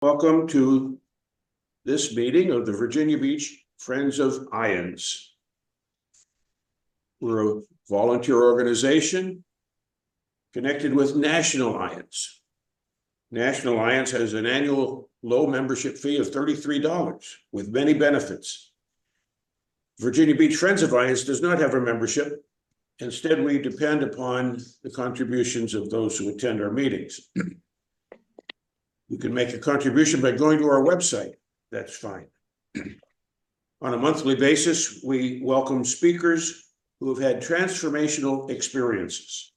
Welcome to this meeting of the Virginia Beach Friends of IANDS. We're a volunteer organization connected with National IANDS. National IANDS has an annual low membership fee of $33 with many benefits. Virginia Beach Friends of IANDS does not have a membership. Instead, we depend upon the contributions of those who attend our meetings. You can make a contribution by going to our website. That's fine. On a monthly basis, we welcome speakers who have had transformational experiences.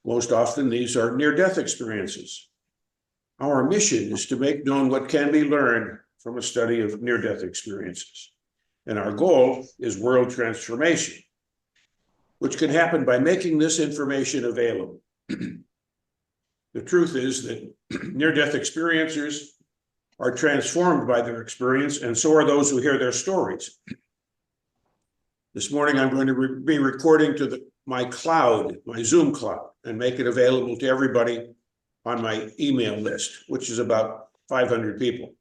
Most often, these are near-death experiences. Our mission is to make known what can be learned from a study of near-death experiences. And our goal is world transformation, which can happen by making this information available. The truth is that near-death experiencers are transformed by their experience, and so are those who hear their stories. This morning, I'm going to be recording to my cloud, my Zoom cloud, and make it available to everybody on my email list, which is about 500 people.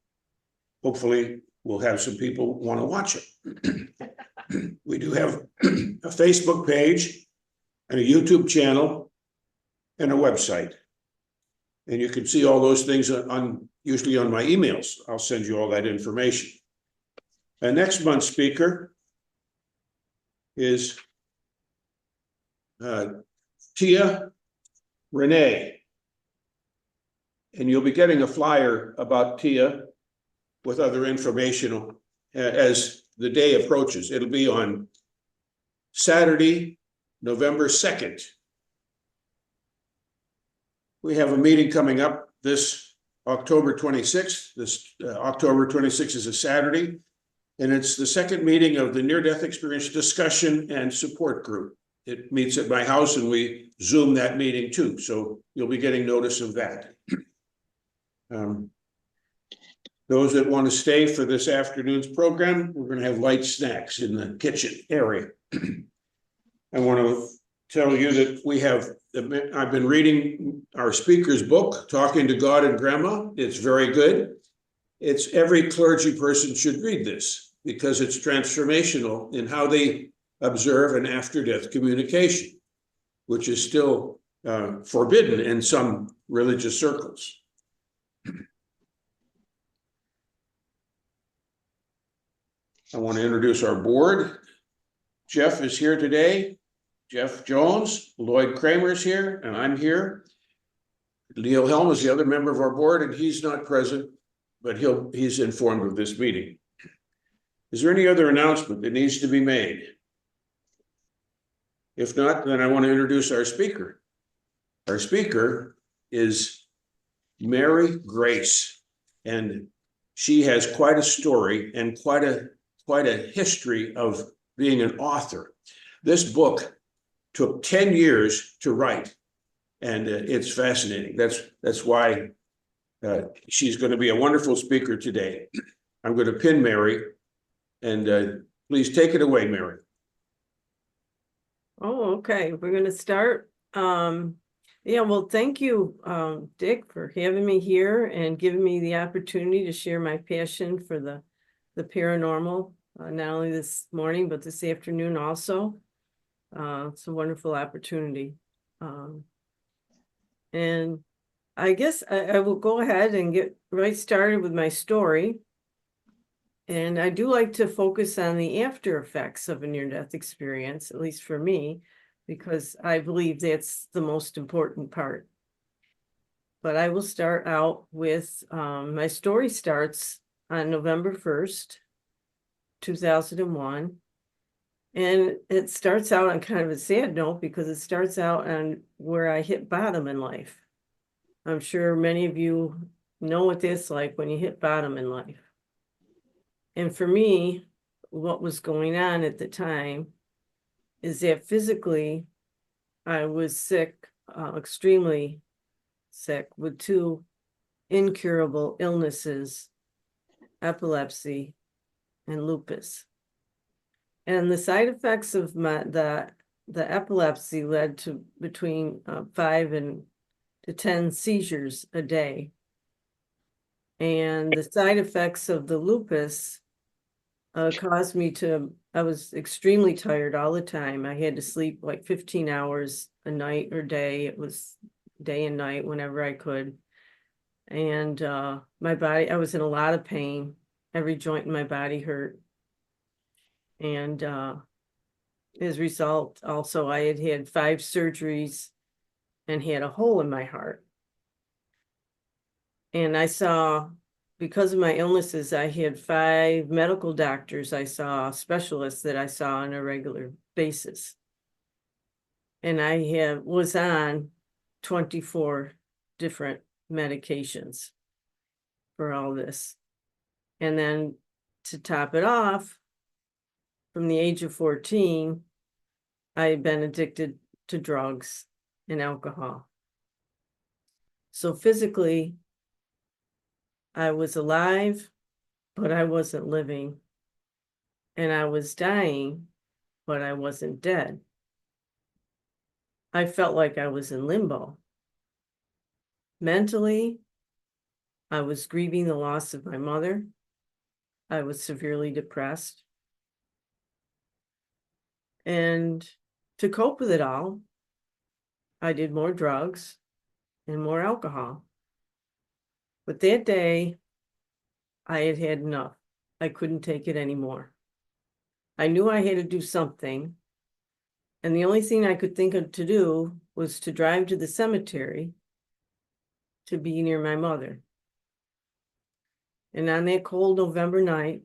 Hopefully, we'll have some people want to watch it. We do have a Facebook page and a YouTube channel and a website. And you can see all those things usually on my emails. I'll send you all that information. And next month's speaker is Tia Renee. And you'll be getting a flyer about Tia with other information as the day approaches. It'll be on Saturday, November 2nd. We have a meeting coming up this October 26th. This October 26th is a Saturday, and it's the second meeting of the Near-Death Experience Discussion and Support Group. It meets at my house, and we Zoom that meeting too, so you'll be getting notice of that. Those that want to stay for this afternoon's program, we're going to have light snacks in the kitchen area. I want to tell you that I've been reading our speaker's book, Talking to God and Grandma. It's very good. Every clergy person should read this because it's transformational in how they observe an after-death communication, which is still forbidden in some religious circles. I want to introduce our board. Jeff is here today. Jeff Jones, Lloyd Kramer's here, and I'm here. Leo Helm is the other member of our board, and he's not present, but he's informed of this meeting. Is there any other announcement that needs to be made? If not, then I want to introduce our speaker. Our speaker is Mary Grace, and she has quite a story and quite a history of being an author. This book took 10 years to write, and it's fascinating. That's why she's going to be a wonderful speaker today. I'm going to pin Mary, and please take it away, Mary. Oh, okay. We're going to start. Yeah, well, thank you, Dick, for having me here and giving me the opportunity to share my passion for the paranormal, not only this morning, but this afternoon also. It's a wonderful opportunity. And I guess I will go ahead and get right started with my story. And I do like to focus on the after effects of a near-death experience, at least for me, because I believe that's the most important part. But I will start out with, my story starts on November 1st, 2001. And it starts out on kind of a sad note because it starts out on where I hit bottom in life. I'm sure many of you know what that's like when you hit bottom in life. And for me, what was going on at the time is that physically I was sick, extremely sick, with two incurable illnesses, epilepsy and lupus. And the side effects of the epilepsy led to between 5 to 10 seizures a day. And the side effects of the lupus caused me to, I was extremely tired all the time. I had to sleep like 15 hours a night or day. It was day and night whenever I could. And my body, I was in a lot of pain. Every joint in my body hurt. And as a result, also, I had had 5 surgeries and had a hole in my heart. And I saw, because of my illnesses, I had 5 medical doctors I saw, specialists that I saw on a regular basis. And I was on 24 different medications for all this. And then to top it off, from the age of 14, I had been addicted to drugs and alcohol. So physically, I was alive, but I wasn't living. And I was dying, but I wasn't dead. I felt like I was in limbo. Mentally, I was grieving the loss of my mother. I was severely depressed. And to cope with it all, I did more drugs and more alcohol. But that day, I had had enough. I couldn't take it anymore. I knew I had to do something. And the only thing I could think of to do was to drive to the cemetery to be near my mother. And on that cold November night,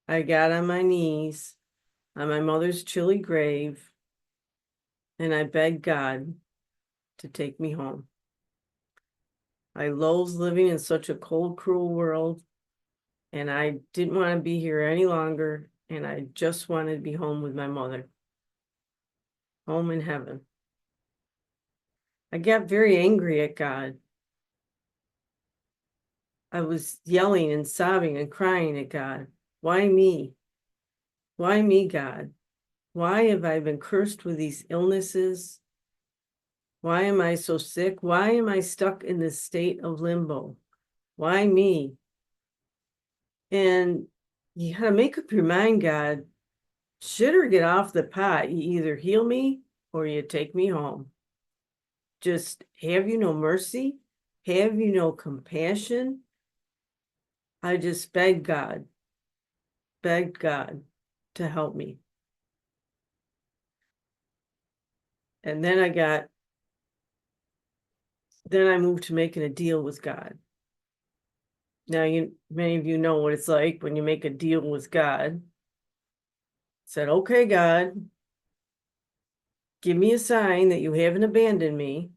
I got on my knees on my mother's chilly grave, and I begged God to take me home. I loathed living in such a cold, cruel world, and I didn't want to be here any longer, and I just wanted to be home with my mother, home in heaven. I got very angry at God. I was yelling and sobbing and crying at God. Why me? Why me, God? Why have I been cursed with these illnesses? Why am I so sick? Why am I stuck in this state of limbo? Why me? And you gotta make up your mind, God, shit or get off the pot. You either heal me or you take me home. Just have you no mercy? Have you no compassion? I just begged God to help me. And then I moved to making a deal with God. Now, many of you know what it's like when you make a deal with God. Said, okay, God, give me a sign that you haven't abandoned me.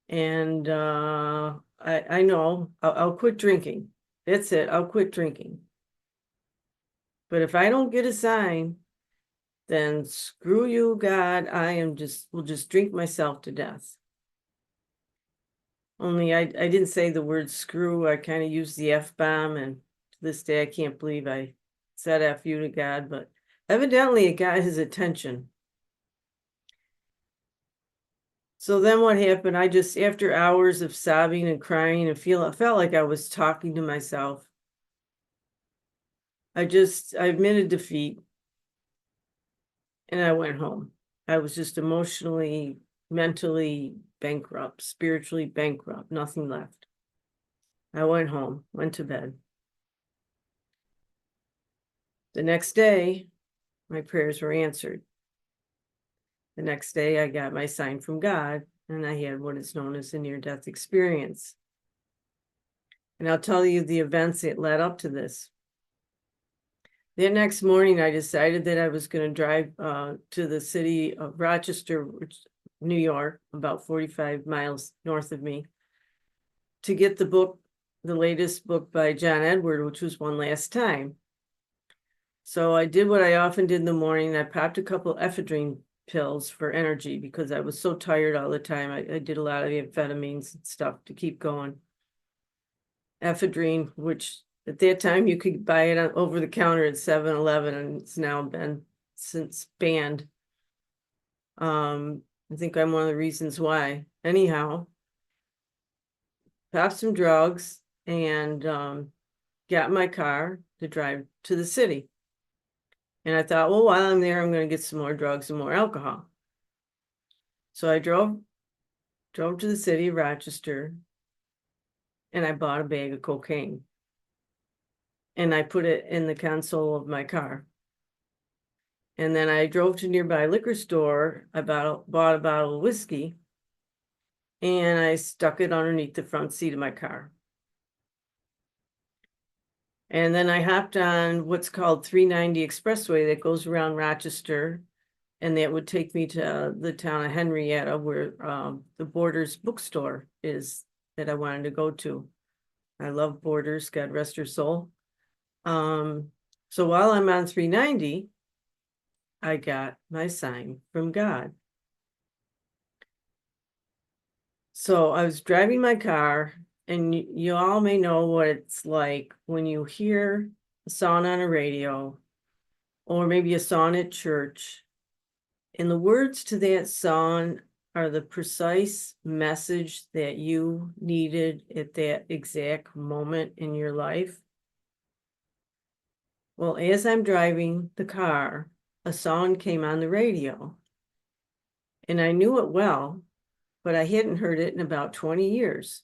And I know I'll quit drinking. That's it. I'll quit drinking. But if I don't get a sign, then screw you, God. Will just drink myself to death. Only I didn't say the word screw. I kind of used the F-bomb, and to this day I can't believe I said F you to God, but evidently it got his attention. So then what happened? I just, after hours of sobbing and crying and felt like I was talking to myself. I admitted defeat and I went home. I was just emotionally, mentally bankrupt, spiritually bankrupt, nothing left. I went home, went to bed. The next day, my prayers were answered. The next day, I got my sign from God, and I had what is known as a near-death experience. And I'll tell you the events that led up to this. The next morning, I decided that I was going to drive to the city of Rochester, New York, about 45 miles north of me, to get the book, the latest book by John Edward, which was One Last Time. So I did what I often did in the morning. I popped a couple ephedrine pills for energy because I was so tired all the time. I did a lot of amphetamines and stuff to keep going. Ephedrine, which at that time you could buy it over the counter at 7-Eleven, and it's now been since banned. I think I'm one of the reasons why. Anyhow, popped some drugs, and got in my car to drive to the city. And I thought, well, while I'm there, I'm going to get some more drugs and more alcohol. So I drove to the city of Rochester, and I bought a bag of cocaine. And I put it in the console of my car. And then I drove to nearby liquor store. I bought a bottle of whiskey, and I stuck it underneath the front seat of my car. And then I hopped on what's called 390 Expressway that goes around Rochester, and that would take me to the town of Henrietta, where the Borders bookstore is that I wanted to go to. I love Borders, God rest her soul. So while I'm on 390, I got my sign from God. So I was driving my car, and you all may know what it's like when you hear a song on a radio, or maybe a song at church, and the words to that song are the precise message that you needed at that exact moment in your life. Well, as I'm driving the car, a song came on the radio, and I knew it well, but I hadn't heard it in about 20 years.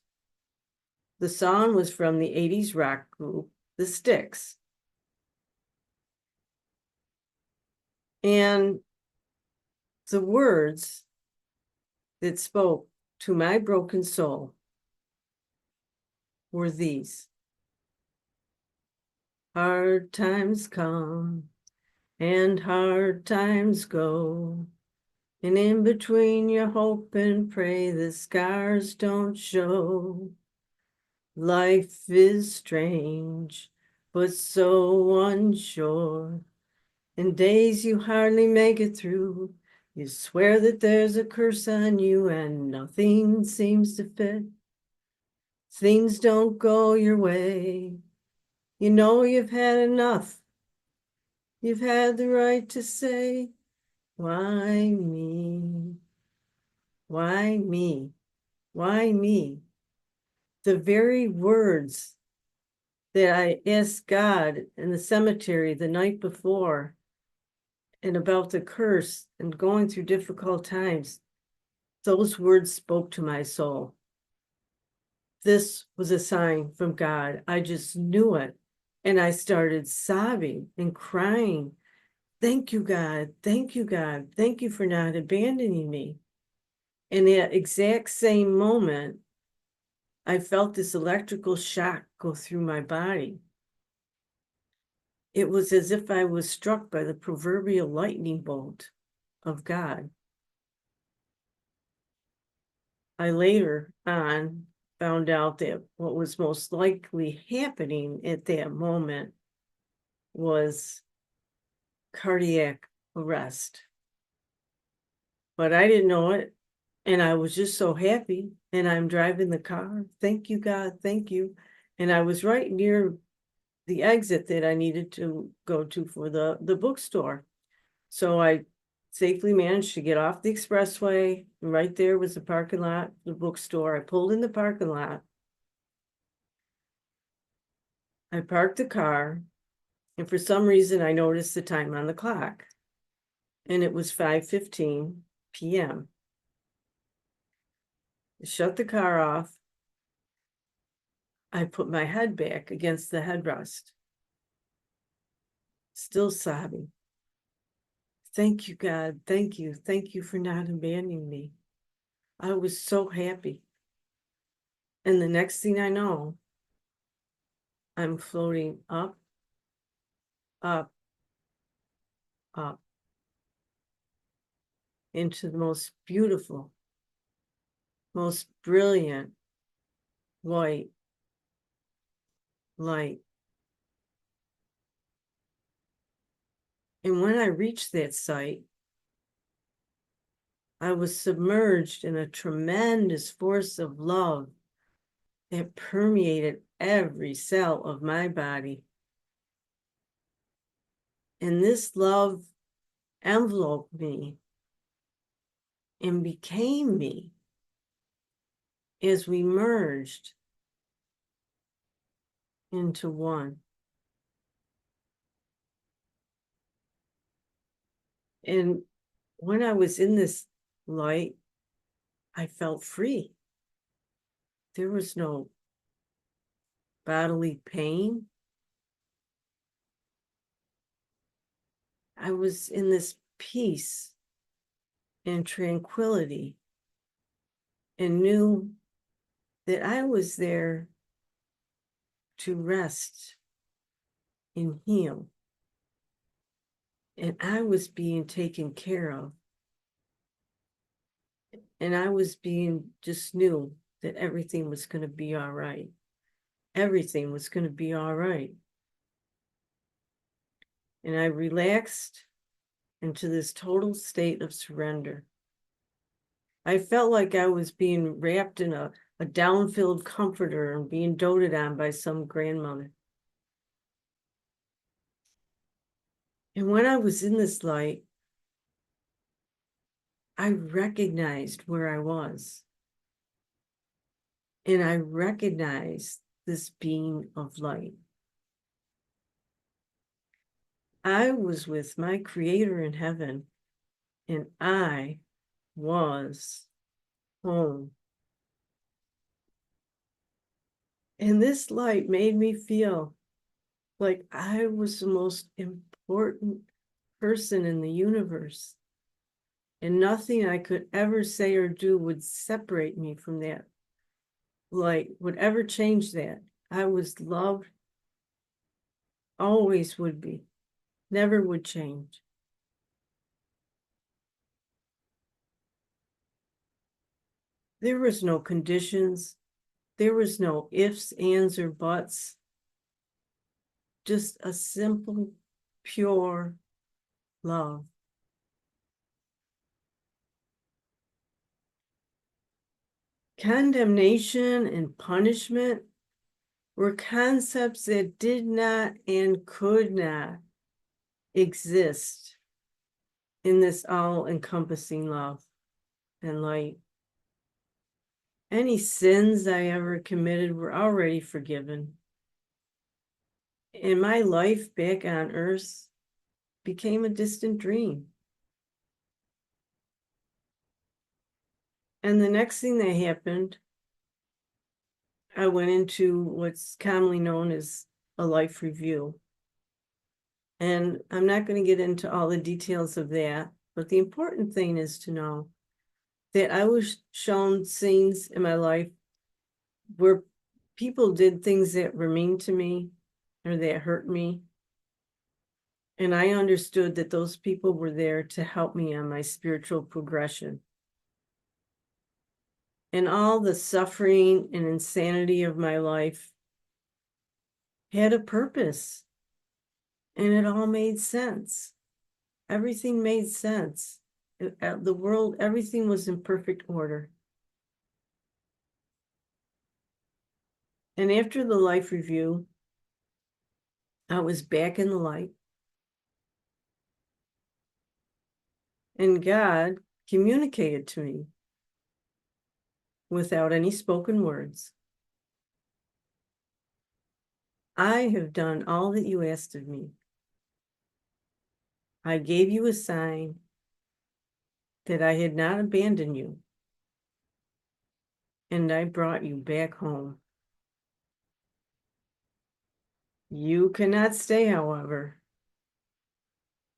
The song was from the 80s rock group, The Styx. And the words that spoke to my broken soul were these: hard times come and hard times go, and in between you hope and pray the scars don't show. Life is strange, but so unsure, and days you hardly make it through. You swear that there's a curse on you, and nothing seems to fit. Things don't go your way. You know you've had enough. You've had the right to say, why me? Why me? Why me? The very words that I asked God in the cemetery the night before, and about the curse and going through difficult times, those words spoke to my soul. This was a sign from God. I just knew it. And I started sobbing and crying. Thank you, God. Thank you, God. Thank you for not abandoning me. In that exact same moment, I felt this electrical shock go through my body. It was as if I was struck by the proverbial lightning bolt of God. I later on found out that what was most likely happening at that moment was cardiac arrest. But I didn't know it, and I was just so happy, and I'm driving the car. Thank you, God, thank you. And I was right near the exit that I needed to go to for the bookstore. So I safely managed to get off the expressway. And right there was the parking lot, the bookstore. I pulled in the parking lot. I parked the car, and for some reason I noticed the time on the clock, and it was 5:15 p.m. I shut the car off. I put my head back against the headrest, still sobbing. Thank you, God. Thank you. Thank you for not abandoning me. I was so happy. And the next thing I know, I'm floating up, up, up into the most beautiful, most brilliant white light. And when I reached that site, I was submerged in a tremendous force of love that permeated every cell of my body. And this love enveloped me and became me as we merged into one. And when I was in this light, I felt free. There was no bodily pain. I was in this peace and tranquility and knew that I was there to rest and heal. And I was being taken care of. And I was just knew that everything was going to be all right. Everything was going to be all right. And I relaxed into this total state of surrender. I felt like I was being wrapped in a down-filled comforter and being doted on by some grandmother. And when I was in this light, I recognized where I was. And I recognized this being of light. I was with my Creator in heaven, and I was home. And this light made me feel like I was the most important person in the universe. And nothing I could ever say or do would separate me from that light, would ever change that. I was loved, always would be, never would change. There was no conditions. There was no ifs, ands, or buts. Just a simple, pure love. Condemnation and punishment were concepts that did not and could not exist in this all-encompassing love and light. Any sins I ever committed were already forgiven. And my life back on earth became a distant dream. And the next thing that happened, I went into what's commonly known as a life review. And I'm not going to get into all the details of that, but the important thing is to know that I was shown scenes in my life where people did things that were mean to me or that hurt me. And I understood that those people were there to help me on my spiritual progression. And all the suffering and insanity of my life had a purpose. And it all made sense. Everything made sense. The world, everything was in perfect order. And after the life review, I was back in the light. And God communicated to me without any spoken words. I have done all that you asked of me. I gave you a sign that I had not abandoned you, and I brought you back home. You cannot stay, however.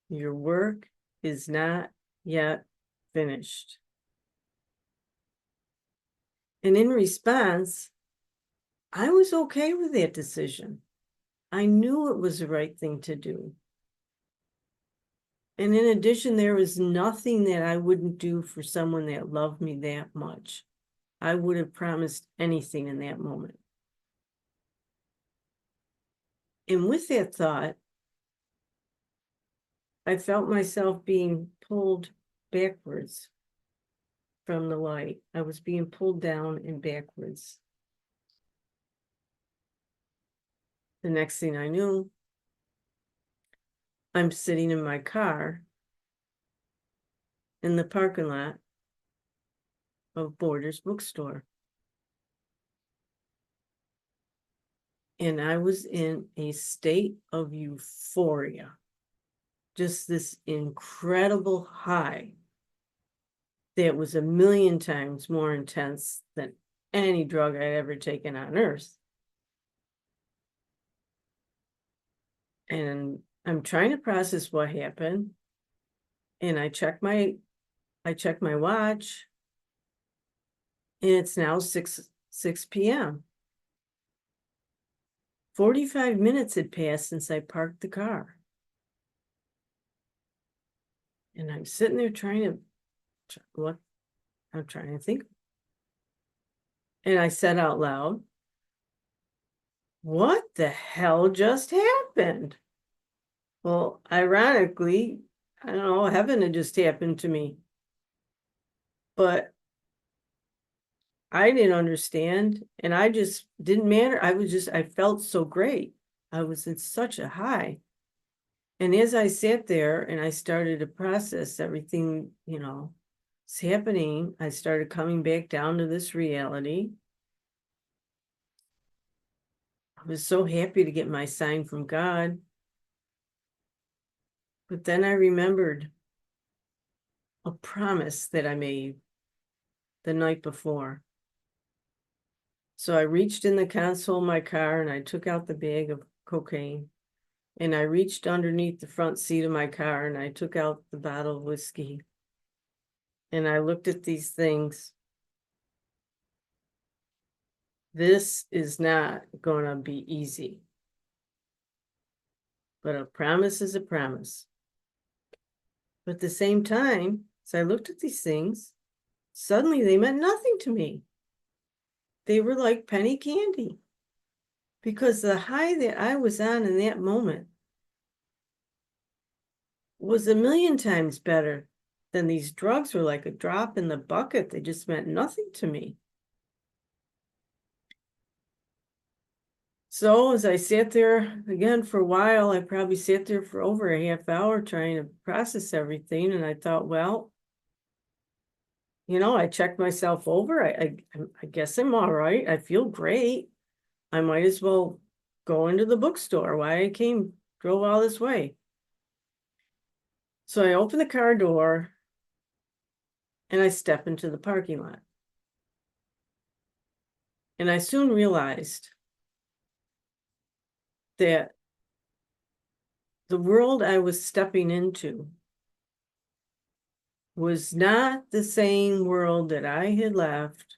Your work is not yet finished. And in response, I was okay with that decision. I knew it was the right thing to do. And in addition, there was nothing that I wouldn't do for someone that loved me that much. I would have promised anything in that moment. And with that thought, I felt myself being pulled backwards from the light. I was being pulled down and backwards. The next thing I knew, I'm sitting in my car in the parking lot of Borders bookstore. And I was in a state of euphoria. Just this incredible high that was a million times more intense than any drug I'd ever taken on earth. And I'm trying to process what happened. And I check my watch, and it's now 6 p.m. 45 minutes had passed since I parked the car. And I'm sitting there I'm trying to think. And I said out loud, what the hell just happened? Well, ironically, I don't know, heaven had just happened to me. But I didn't understand, and I just didn't matter. I felt so great. I was in such a high. And as I sat there and I started to process everything, it's happening, I started coming back down to this reality. I was so happy to get my sign from God. But then I remembered a promise that I made the night before. So I reached in the console of my car and I took out the bag of cocaine. And I reached underneath the front seat of my car and I took out the bottle of whiskey. And I looked at these things. This is not going to be easy. But a promise is a promise. But at the same time, as I looked at these things, suddenly they meant nothing to me. They were like penny candy. Because the high that I was on in that moment was a million times better than these drugs were like a drop in the bucket. They just meant nothing to me. So as I sat there again for a while, I probably sat there for over a half hour trying to process everything. And I thought, well, I checked myself over. I guess I'm all right. I feel great. I might as well go into the bookstore. Why I drove all this way. So I opened the car door and I step into the parking lot. And I soon realized that the world I was stepping into was not the same world that I had left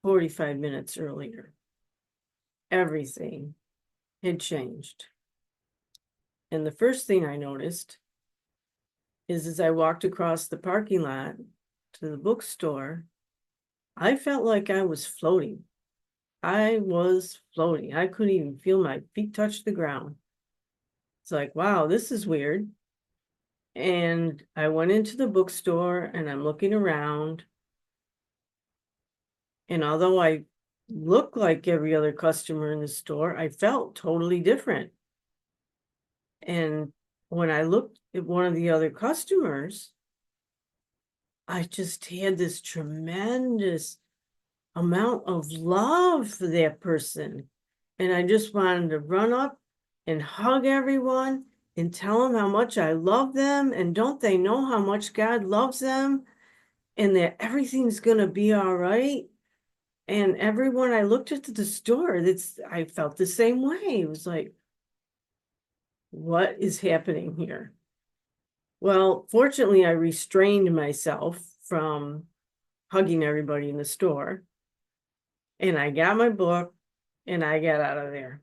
45 minutes earlier. Everything had changed. And the first thing I noticed is as I walked across the parking lot to the bookstore, I felt like I was floating. I was floating. I couldn't even feel my feet touch the ground. It's like, wow, this is weird. And I went into the bookstore and I'm looking around. And although I looked like every other customer in the store, I felt totally different. And when I looked at one of the other customers, I just had this tremendous amount of love for that person. And I just wanted to run up and hug everyone and tell them how much I love them. And don't they know how much God loves them and that everything's going to be all right? And everyone I looked at the store, I felt the same way. It was like, what is happening here? Well, fortunately, I restrained myself from hugging everybody in the store. And I got my book and I got out of there.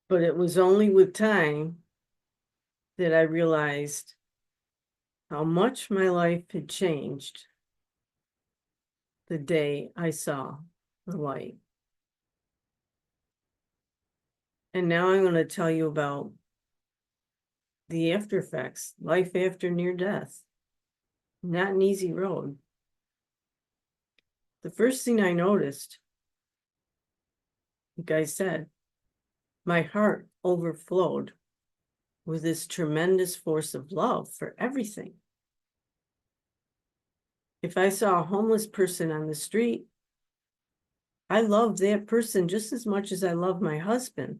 But it was only with time that I realized how much my life had changed the day I saw the light. And now I'm going to tell you about the after effects, life after near death. Not an easy road. The first thing I noticed, like I said, my heart overflowed with this tremendous force of love for everything. If I saw a homeless person on the street, I love that person just as much as I love my husband.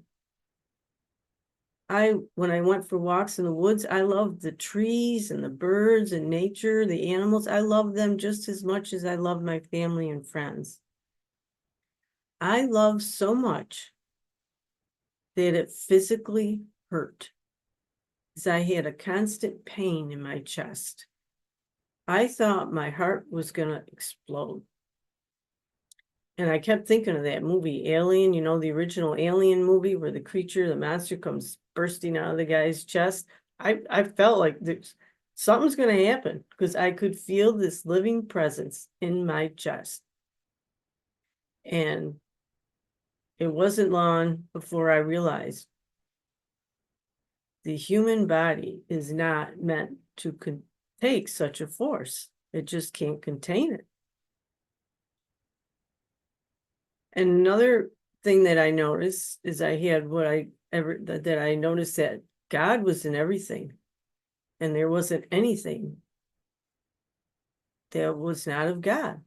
When I went for walks in the woods, I loved the trees and the birds and nature, the animals. I love them just as much as I love my family and friends. I love so much that it physically hurt, because I had a constant pain in my chest. I thought my heart was going to explode. And I kept thinking of that movie, Alien, you know, the original Alien movie where the creature, the monster comes bursting out of the guy's chest. I felt like something's going to happen, because I could feel this living presence in my chest. And it wasn't long before I realized the human body is not meant to take such a force. It just can't contain it. And another thing that I noticed is I noticed that God was in everything, and there wasn't anything that was not of God.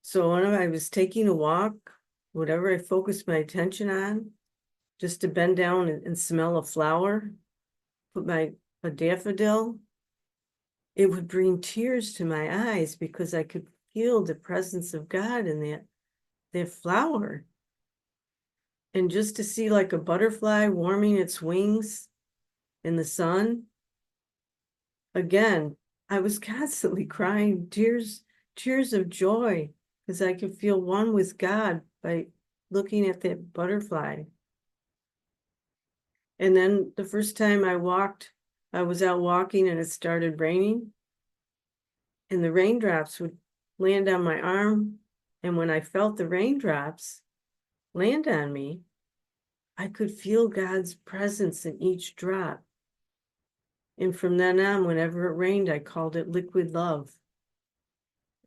So when I was taking a walk, whatever I focused my attention on, just to bend down and smell a flower, a daffodil, it would bring tears to my eyes, because I could feel the presence of God in that flower. And just to see like a butterfly warming its wings in the sun, again, I was constantly crying tears of joy, because I could feel one with God by looking at that butterfly. And then the first time I was out walking and it started raining, and the raindrops would land on my arm. And when I felt the raindrops land on me, I could feel God's presence in each drop. And from then on, whenever it rained, I called it liquid love.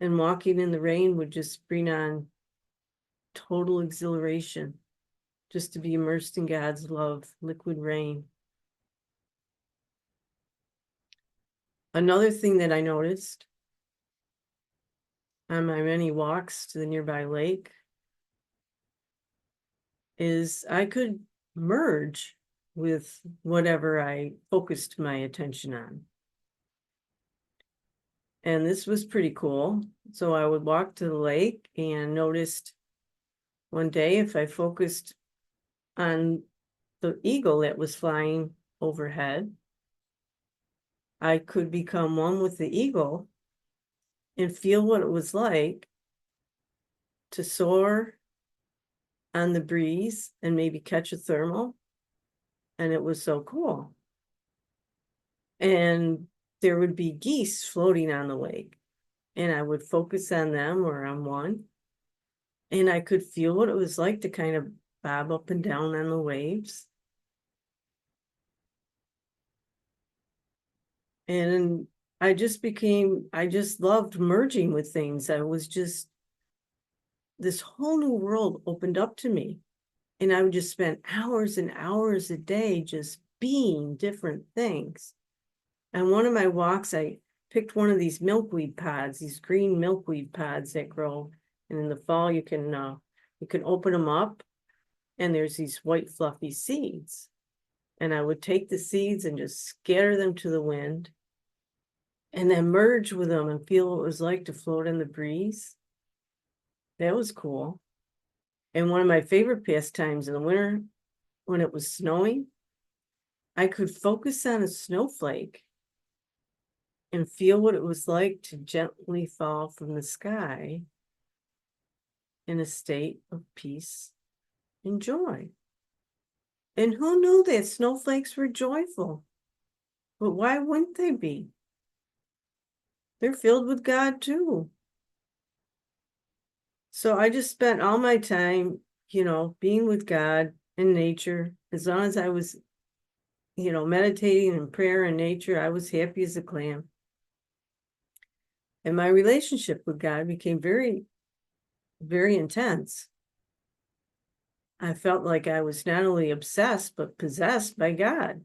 And walking in the rain would just bring on total exhilaration, just to be immersed in God's love, liquid rain. Another thing that I noticed on my many walks to the nearby lake is I could merge with whatever I focused my attention on. And this was pretty cool. So I would walk to the lake and noticed one day, if I focused on the eagle that was flying overhead, I could become one with the eagle and feel what it was like to soar on the breeze and maybe catch a thermal. And it was so cool. And there would be geese floating on the lake, and I would focus on them or on one, and I could feel what it was like to kind of bob up and down on the waves. And I just loved merging with things. This whole new world opened up to me. And I would just spend hours and hours a day just being different things. And one of my walks, I picked one of these milkweed pods, these green milkweed pods that grow. And in the fall, you can open them up, and there's these white fluffy seeds. And I would take the seeds and just scatter them to the wind, and then merge with them and feel what it was like to float in the breeze. That was cool. And one of my favorite pastimes in the winter, when it was snowing, I could focus on a snowflake and feel what it was like to gently fall from the sky in a state of peace and joy. And who knew that snowflakes were joyful? But why wouldn't they be? They're filled with God too. So I just spent all my time, being with God in nature. As long as I was, meditating in prayer in nature, I was happy as a clam. And my relationship with God became very, very intense. I felt like I was not only obsessed, but possessed by God.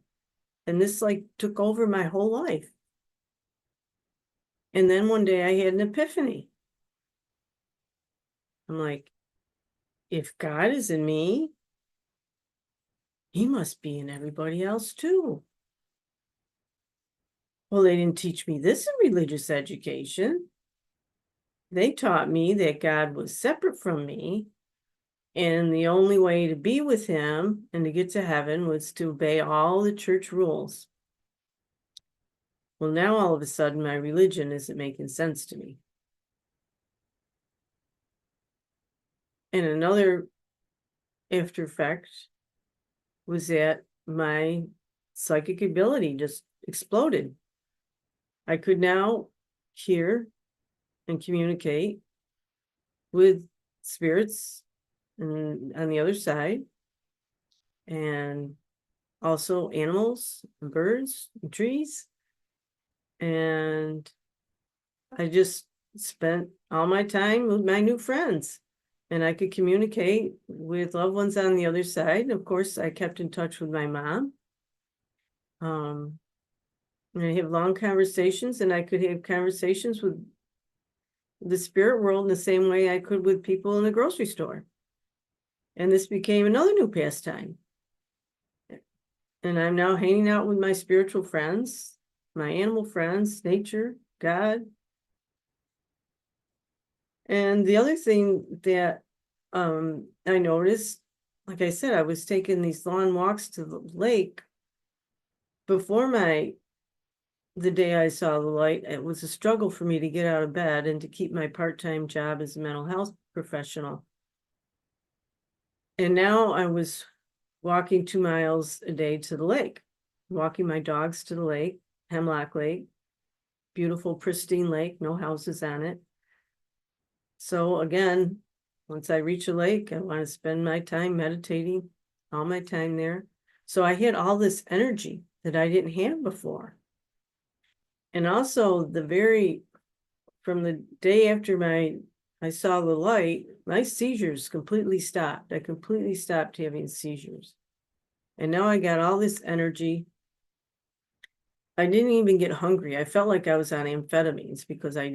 And this took over my whole life. And then one day I had an epiphany. I'm like, if God is in me, he must be in everybody else too. Well, they didn't teach me this in religious education. They taught me that God was separate from me, and the only way to be with him and to get to heaven was to obey all the church rules. Well, now all of a sudden, my religion isn't making sense to me. And another after effect was that my psychic ability just exploded. I could now hear and communicate with spirits and on the other side, and also animals and birds and trees. And I just spent all my time with my new friends, and I could communicate with loved ones on the other side. And of course, I kept in touch with my mom. And I have long conversations, and I could have conversations with the spirit world in the same way I could with people in the grocery store. And this became another new pastime. And I'm now hanging out with my spiritual friends, my animal friends, nature, God. And the other thing that I noticed, like I said, I was taking these long walks to the lake before the day I saw the light. It was a struggle for me to get out of bed and to keep my part-time job as a mental health professional. And now I was walking 2 miles a day to the lake, walking my dogs to the lake, Hemlock Lake, beautiful, pristine lake, no houses on it. So again, once I reach a lake, I want to spend my time meditating, all my time there. So I had all this energy that I didn't have before. And also from the day after I saw the light, my seizures completely stopped. I completely stopped having seizures. And now I got all this energy. I didn't even get hungry. I felt like I was on amphetamines because I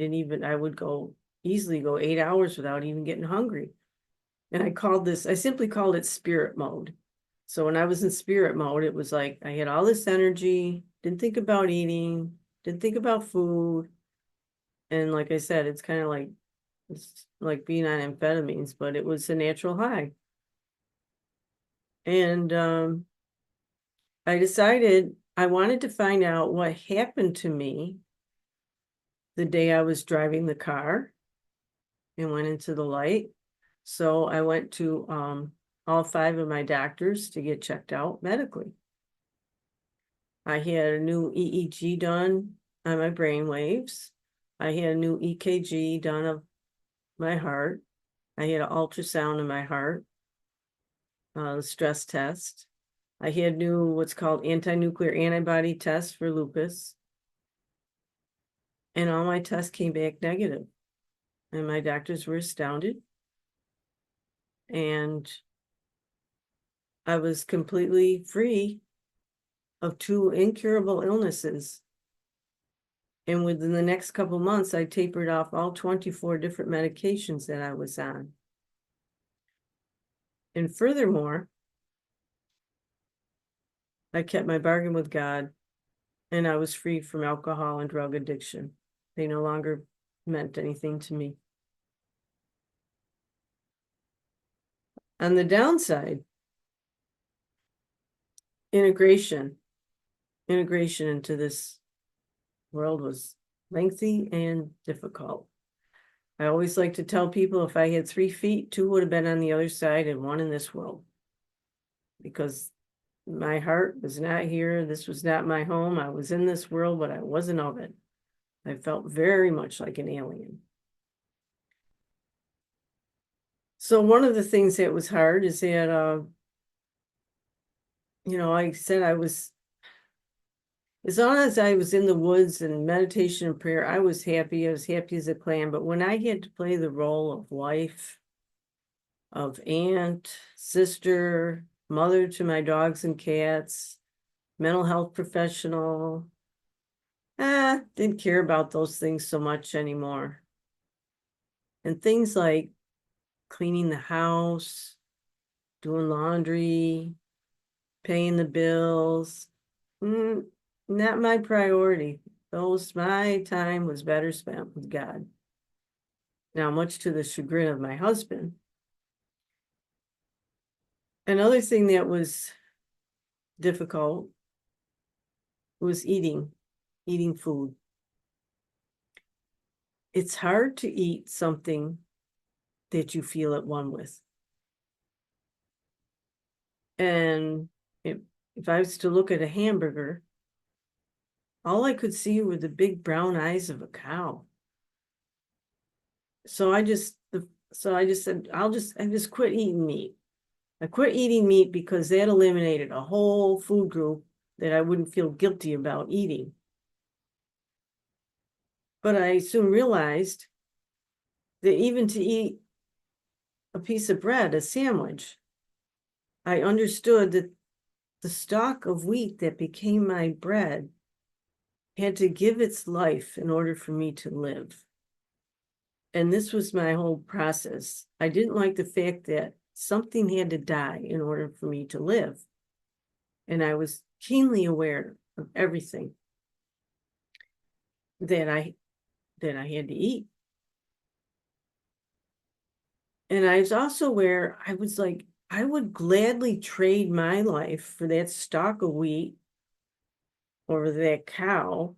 would easily go 8 hours without even getting hungry. And I simply called it spirit mode. So when I was in spirit mode, it was like I had all this energy, didn't think about eating, didn't think about food. And like I said, it's like being on amphetamines, but it was a natural high. And I decided I wanted to find out what happened to me the day I was driving the car and went into the light. So I went to all 5 of my doctors to get checked out medically. I had a new EEG done on my brain waves. I had a new EKG done of my heart. I had an ultrasound of my heart, stress test. I had what's called anti-nuclear antibody test for lupus. And all my tests came back negative. And my doctors were astounded. And I was completely free of 2 incurable illnesses. And within the next couple months, I tapered off all 24 different medications that I was on. And furthermore, I kept my bargain with God, and I was free from alcohol and drug addiction. They no longer meant anything to me. On the downside, integration into this world was lengthy and difficult. I always like to tell people if I had 3 feet, 2 would have been on the other side and 1 in this world. Because my heart was not here. This was not my home. I was in this world, but I wasn't of it. I felt very much like an alien. So one of the things that was hard is that, I said as long as I was in the woods and meditation and prayer, I was happy. I was happy as a clam. But when I had to play the role of wife, of aunt, sister, mother to my dogs and cats, mental health professional, didn't care about those things so much anymore. And things like cleaning the house, doing laundry, paying the bills. Not my priority. My time was better spent with God. Now, much to the chagrin of my husband. Another thing that was difficult was eating food. It's hard to eat something that you feel at one with. And if I was to look at a hamburger, all I could see were the big brown eyes of a cow. So I just said, I just quit eating meat. I quit eating meat because that eliminated a whole food group that I wouldn't feel guilty about eating. But I soon realized that even to eat a piece of bread, a sandwich, I understood that the stalk of wheat that became my bread had to give its life in order for me to live. And this was my whole process. I didn't like the fact that something had to die in order for me to live. And I was keenly aware of everything that I had to eat. And I was also aware, I was like, I would gladly trade my life for that stalk of wheat or that cow,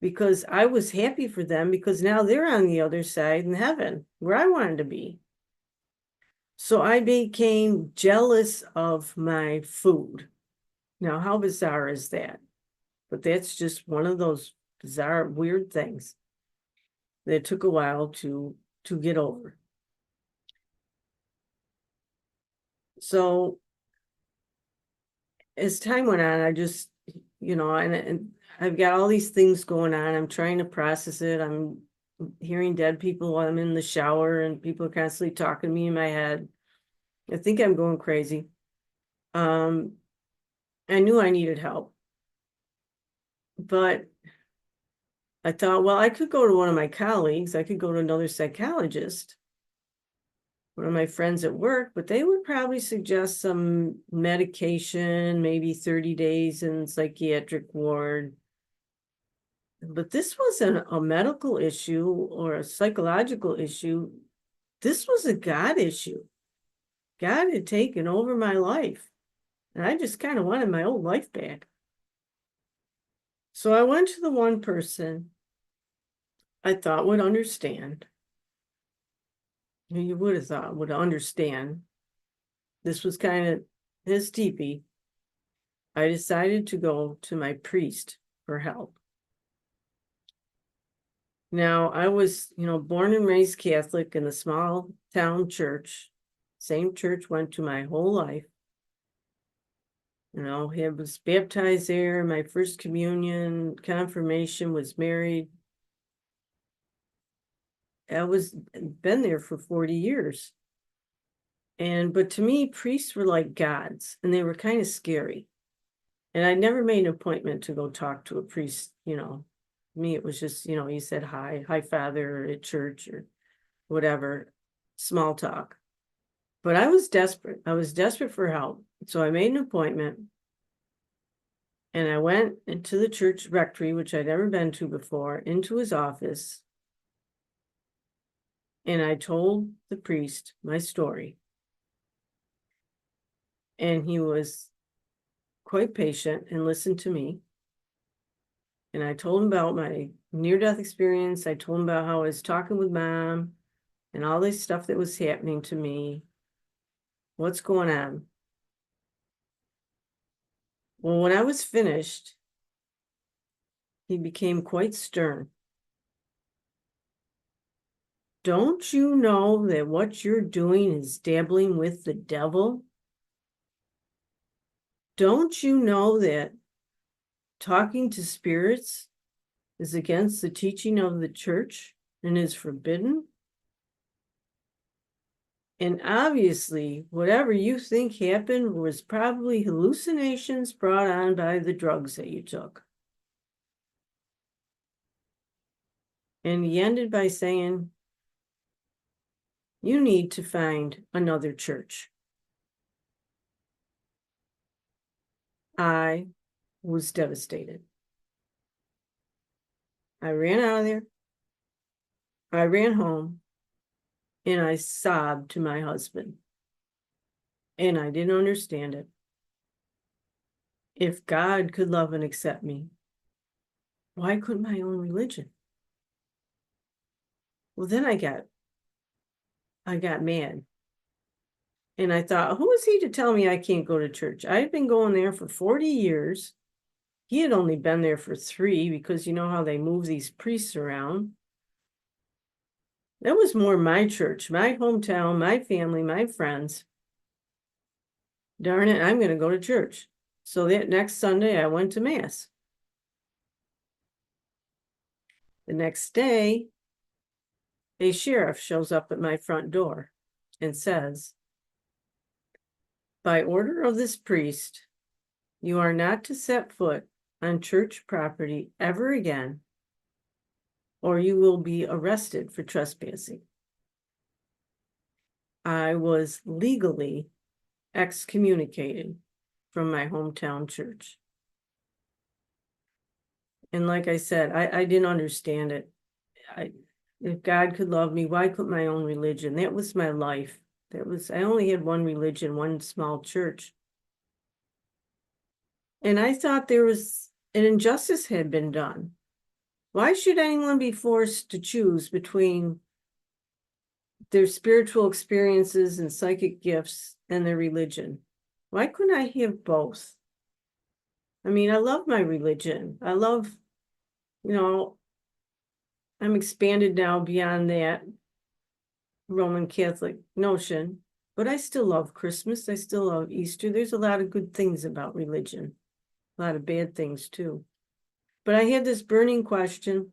because I was happy for them, because now they're on the other side in heaven where I wanted to be. So I became jealous of my food. Now, how bizarre is that? But that's just one of those bizarre, weird things that took a while to get over. So as time went on, I just, and I've got all these things going on. I'm trying to process it. I'm hearing dead people while I'm in the shower, and people are constantly talking to me in my head. I think I'm going crazy. I knew I needed help, but I thought, well, I could go to one of my colleagues. I could go to another psychologist, one of my friends at work, but they would probably suggest some medication, maybe 30 days in psychiatric ward. But this wasn't a medical issue or a psychological issue. This was a God issue. God had taken over my life, and I just kind of wanted my old life back. So I went to the one person I thought would understand. You would have thought would understand. This was kind of his teepee. I decided to go to my priest for help. Now, I was, born and raised Catholic in a small town church. Same church went to my whole life. I was baptized there. My first communion, confirmation, was married. I was been there for 40 years. But to me, priests were like gods, and they were kind of scary. And I never made an appointment to go talk to a priest. Me, it was just, he said, hi, Father, at church or whatever, small talk. But I was desperate. I was desperate for help. So I made an appointment, and I went into the church rectory, which I'd never been to before, into his office. And I told the priest my story. And he was quite patient and listened to me. And I told him about my near-death experience. I told him about how I was talking with Mom and all this stuff that was happening to me. What's going on? Well, when I was finished, he became quite stern. Don't you know that what you're doing is dabbling with the devil? Don't you know that talking to spirits is against the teaching of the church and is forbidden? And obviously, whatever you think happened was probably hallucinations brought on by the drugs that you took. And he ended by saying, You need to find another church. I was devastated. I ran out of there. I ran home and I sobbed to my husband. And I didn't understand it. If God could love and accept me, why couldn't my own religion? Well, then I got mad. And I thought, who is he to tell me I can't go to church? I've been going there for 40 years. He had only been there for 3 because you know how they move these priests around. That was more my church, my hometown, my family, my friends. Darn it, I'm going to go to church. So that next Sunday, I went to Mass. The next day, a sheriff shows up at my front door and says, by order of this priest, you are not to set foot on church property ever again, or you will be arrested for trespassing. I was legally excommunicated from my hometown church. And like I said, I didn't understand it. If God could love me, why couldn't my own religion? That was my life. I only had one religion, one small church. And I thought there was an injustice had been done. Why should anyone be forced to choose between their spiritual experiences and psychic gifts and their religion? Why couldn't I have both? I mean, I love my religion. I love, I'm expanded now beyond that Roman Catholic notion, but I still love Christmas. I still love Easter. There's a lot of good things about religion, a lot of bad things too. But I had this burning question.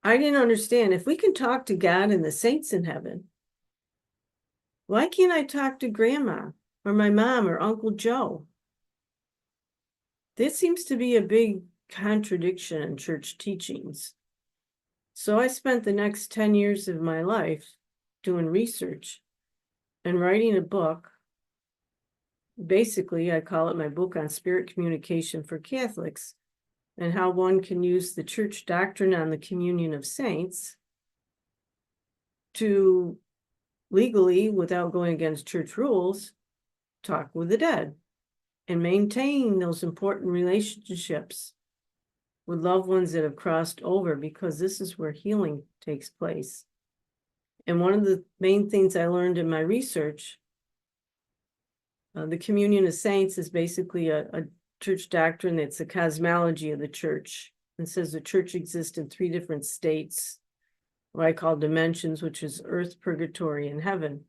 I didn't understand. If we can talk to God and the saints in heaven, why can't I talk to Grandma or my mom or Uncle Joe? This seems to be a big contradiction in church teachings. So I spent the next 10 years of my life doing research and writing a book. Basically, I call it my book on spirit communication for Catholics and how one can use the church doctrine on the communion of saints to legally, without going against church rules, talk with the dead and maintain those important relationships with loved ones that have crossed over, because this is where healing takes place. And one of the main things I learned in my research, the communion of saints is basically a church doctrine that's a cosmology of the church, and says the church exists in 3 different states, what I call dimensions, which is earth, purgatory, and heaven.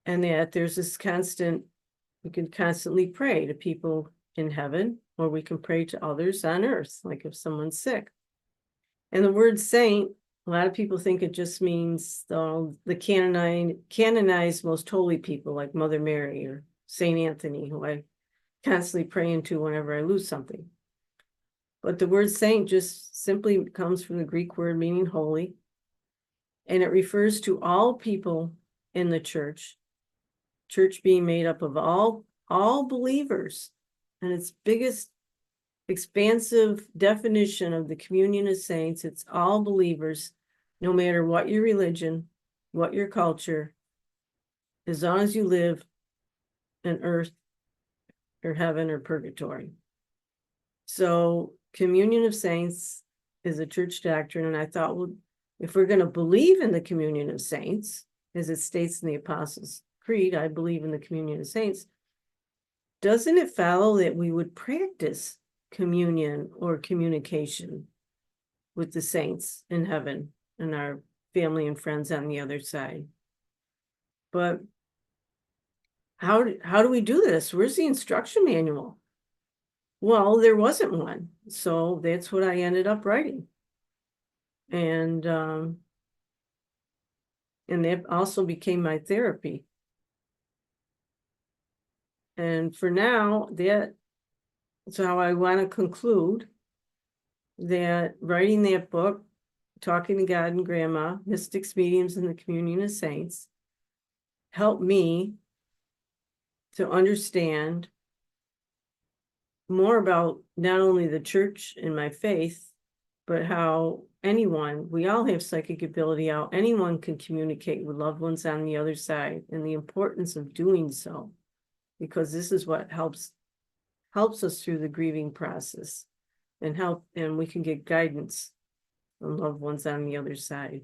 And that there's this constant, we can constantly pray to people in heaven, or we can pray to others on earth, like if someone's sick. And the word saint, a lot of people think it just means the canonized most holy people like Mother Mary or Saint Anthony, who I constantly pray into whenever I lose something. But the word saint just simply comes from the Greek word meaning holy, and it refers to all people in the church being made up of all believers. And its biggest expansive definition of the communion of saints, it's all believers, no matter what your religion, what your culture, as long as you live in earth or heaven or purgatory. So communion of saints is a church doctrine. And I thought, well, if we're going to believe in the communion of saints, as it states in the Apostles' Creed, I believe in the communion of saints, doesn't it follow that we would practice communion or communication with the saints in heaven and our family and friends on the other side? But how do we do this? Where's the instruction manual? Well, there wasn't one. So that's what I ended up writing. And that also became my therapy. And for now, so I want to conclude that writing that book Talking to God and Grandma, mystics, mediums, and the communion of saints helped me to understand more about not only the church and my faith, but how we all have psychic ability, how anyone can communicate with loved ones on the other side, and the importance of doing so, because this is what helps us through the grieving process, and we can get guidance from loved ones on the other side.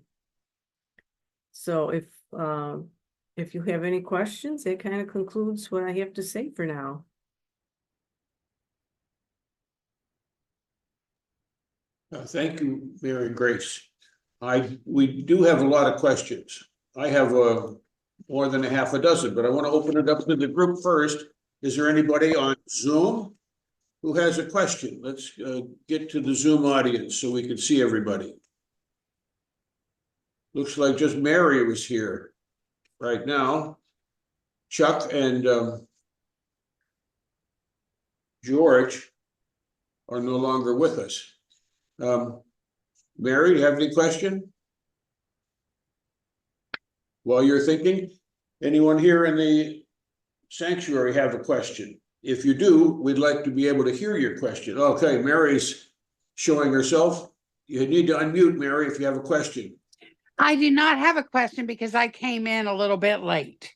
So if you have any questions, that kind of concludes what I have to say for now. Thank you, Mary Grace. We do have a lot of questions. I have more than a half a dozen, but I want to open it up to the group first. Is there anybody on Zoom who has a question? Let's get to the Zoom audience so we can see everybody. Looks like just Mary was here right now. Chuck and George are no longer with us. Mary, do you have any question? While you're thinking, anyone here in the sanctuary have a question? If you do, we'd like to be able to hear your question. Okay, Mary's showing herself. You need to unmute, Mary, if you have a question. I do not have a question because I came in a little bit late.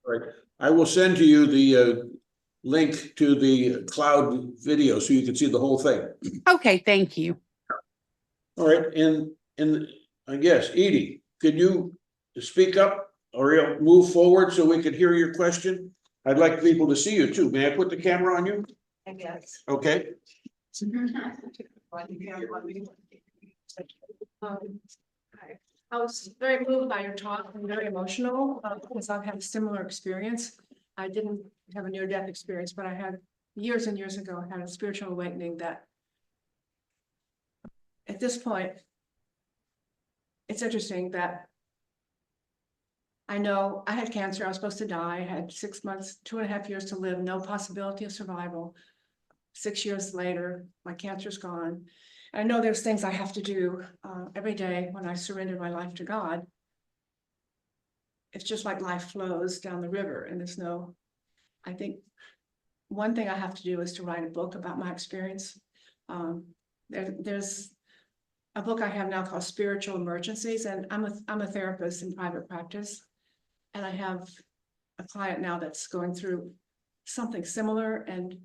All right. I will send to you the link to the cloud video so you can see the whole thing. Okay, thank you. All right, and I guess, Edie, could you speak up or you'll move forward so we could hear your question? I'd like people to see you too. May I put the camera on you? I guess. Okay. I was very moved by your talk and very emotional because I've had a similar experience. I didn't have a near-death experience, but I had years and years ago, I had a spiritual awakening that at this point, it's interesting that I know I had cancer. I was supposed to die. I had 6 months, 2.5 years to live, no possibility of survival. 6 years later, my cancer's gone. And I know there's things I have to do every day when I surrender my life to God. It's just like life flows down the river and there's no, I think one thing I have to do is to write a book about my experience. There's a book I have now called Spiritual Emergencies, and I'm a therapist in private practice. And I have a client now that's going through something similar, and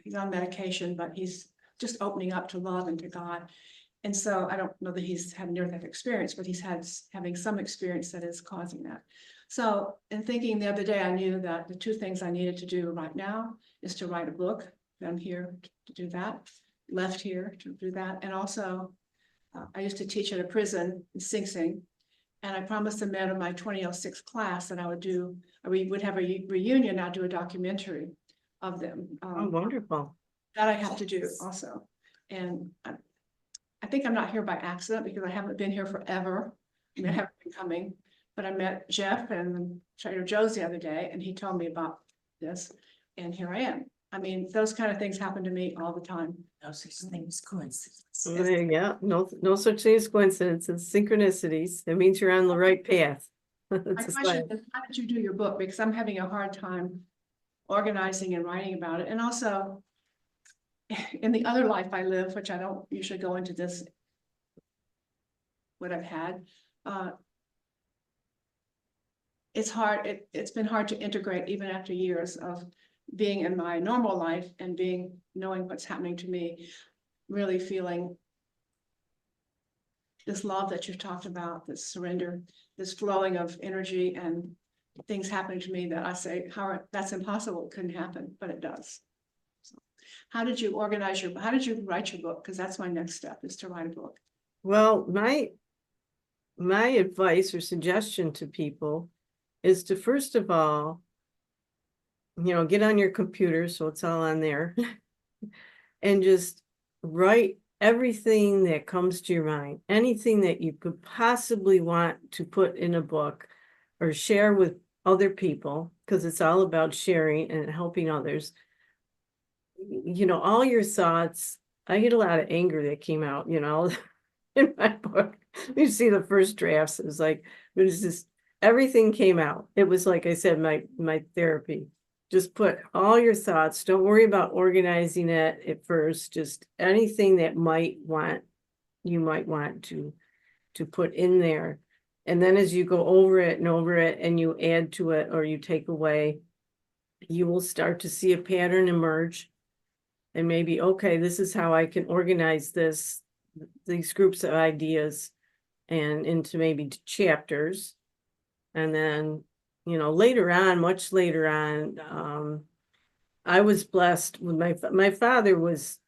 he's on medication, but he's just opening up to love and to God. And so I don't know that he's had near-death experience, but he's having some experience that is causing that. So in thinking the other day, I knew that the two things I needed to do right now is to write a book. I'm here to do that, left here to do that. And also I used to teach at a prison in Sing Sing. And I promised the men of my 2006 class that I would do, we would have a reunion, I'll do a documentary of them. Oh, wonderful. That I have to do also. And I think I'm not here by accident because I haven't been here forever. I mean, I haven't been coming, but I met Jeff and Trader Joe's the other day, and he told me about this, and here I am. I mean, those kind of things happen to me all the time. No such thing as coincidence. Yeah, no such thing as coincidences, synchronicities. It means you're on the right path. My It's a question sign. is, how did you do your book? Because I'm having a hard time organizing and writing about it. And also, in the other life I live, which I don't usually go into this, what I've had, it's hard. It's been hard to integrate even after years of being in my normal life and knowing what's happening to me, really feeling this love that you've talked about, this surrender, this flowing of energy and things happening to me that I say, that's impossible, it couldn't happen, but it does. So how did you how did you write your book? Because that's my next step, is to write a book. Well, my advice or suggestion to people is to, first of all, get on your computer, so it's all on there, and just write everything that comes to your mind, anything that you could possibly want to put in a book or share with other people, because it's all about sharing and helping others. All your thoughts. I get a lot of anger that came out, in my book. You see the first drafts, it was like, it was just, everything came out. It was like I said, my therapy. Just put all your thoughts, don't worry about organizing it at first, just anything that you might want to put in there. And then as you go over it and you add to it or you take away, you will start to see a pattern emerge. And maybe, okay, this is how I can organize these groups of ideas and into maybe chapters. And then, later on, much later on, I was blessed with my father was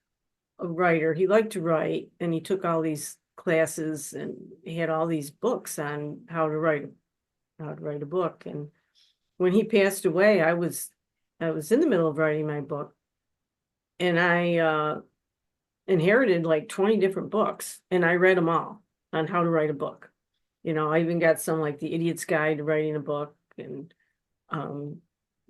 a writer. He liked to write, and he took all these classes and he had all these books on how to write a book. And when he passed away, I was in the middle of writing my book, and I inherited like 20 different books, and I read them all on how to write a book. I even got some like The Idiot's Guide to Writing a Book, and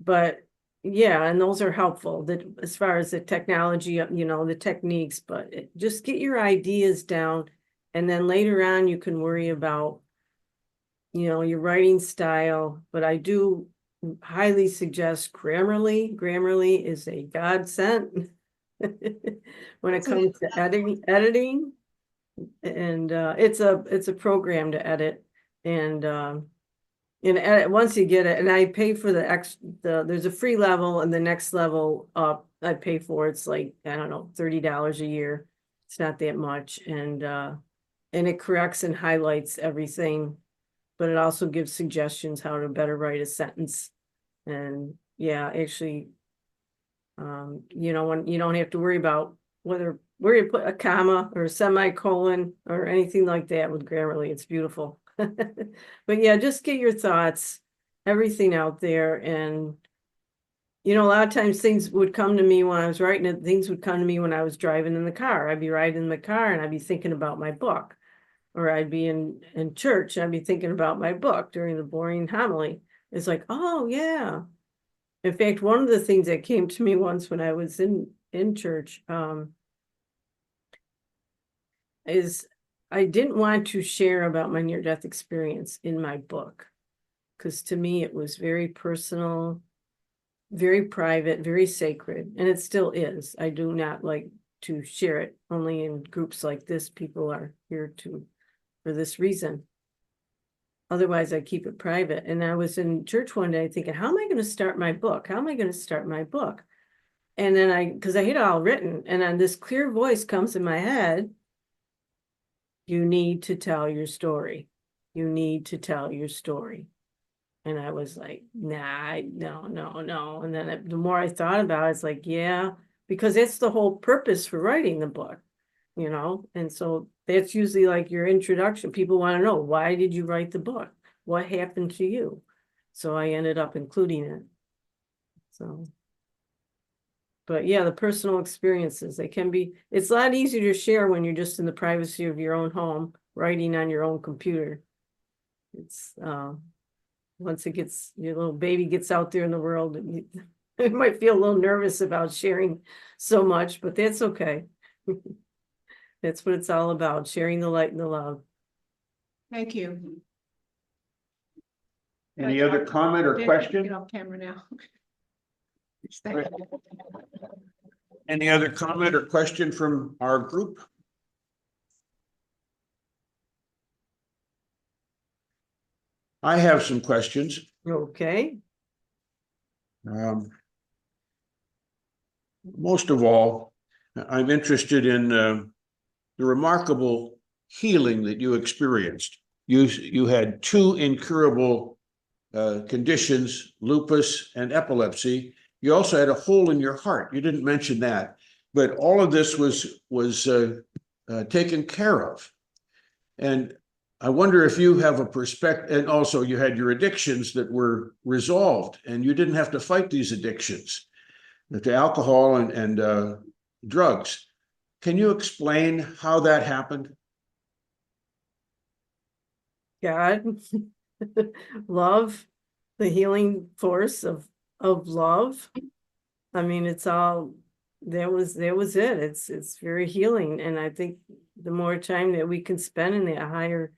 but yeah, and those are helpful that as far as the technology, the techniques, but just get your ideas down, and then later on you can worry about your writing style. But I do highly suggest Grammarly. Grammarly is a godsend when it comes to editing. And it's a program to edit, and edit once you get it. And I pay for there's a free level, and the next level up I pay for. It's like, I don't know, $30 a year. It's not that much, and it corrects and highlights everything, but it also gives suggestions how to better write a sentence. And yeah, actually, when you don't have to worry about where you put a comma or a semicolon or anything like that with Grammarly. It's beautiful. But yeah, just get your thoughts, everything out there. And, a lot of times things would come to me when I was writing it. Things would come to me when I was driving in the car. I'd be riding in the car and I'd be thinking about my book, or I'd be in church and I'd be thinking about my book during the boring homily. It's like, oh yeah. In fact, one of the things that came to me once when I was in church, is I didn't want to share about my near-death experience in my book, because to me it was very personal, very private, very sacred, and it still is. I do not like to share it. Only in groups like this, people are here for this reason. Otherwise, I keep it private. And I was in church one day thinking, how am I going to start my book? How am I going to start my book? And then because I had it all written, and then this clear voice comes in my head. You need to tell your story. You need to tell your story. And I was like, nah, no. And then the more I thought about it, it's like, yeah, because it's the whole purpose for writing the book, And so that's usually like your introduction. People want to know, why did you write the book? What happened to you? So I ended up including it. So. But yeah, the personal experiences, it's a lot easier to share when you're just in the privacy of your own home, writing on your own computer. It's, once your little baby gets out there in the world, you might feel a little nervous about sharing so much, but that's okay. That's what it's all about, sharing the light and the love. Thank you. Any other comment or Get question? off camera now. Any other comment or question from our group? I have some questions. Okay. Most of all, I'm interested in the remarkable healing that you experienced. You had two incurable conditions, lupus and epilepsy. You also had a hole in your heart. You didn't mention that, but all of this was taken care of. And I wonder if you have a perspective, and also you had your addictions that were resolved, and you didn't have to fight these addictions to alcohol and drugs. Can you explain how that happened? God, love, the healing force of love. I mean, it's all, that was it. It's very healing. And I think the more time that we can spend in that higher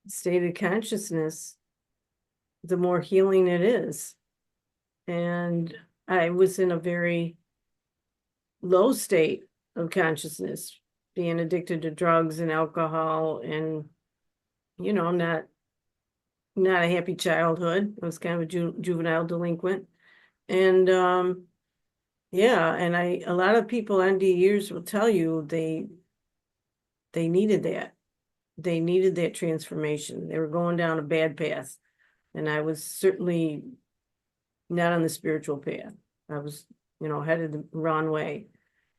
state of consciousness, the more healing it is. And I was in a very low state of consciousness, being addicted to drugs and alcohol, and not a happy childhood. I was kind of a juvenile delinquent. And yeah, and a lot of people NDErs will tell you they needed that. They needed that transformation. They were going down a bad path. And I was certainly not on the spiritual path. I was, headed the wrong way.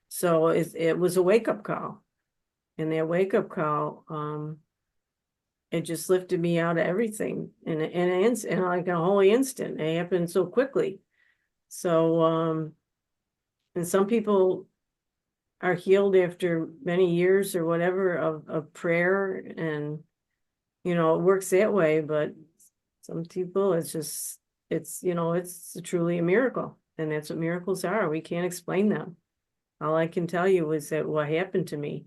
So it was a wake-up call. And that wake-up call, it just lifted me out of everything in like a whole instant. It happened so quickly. So, and some people are healed after many years or whatever of prayer, and it works that way. But some people, it's truly a miracle, and that's what miracles are. We can't explain them. All I can tell you is that what happened to me.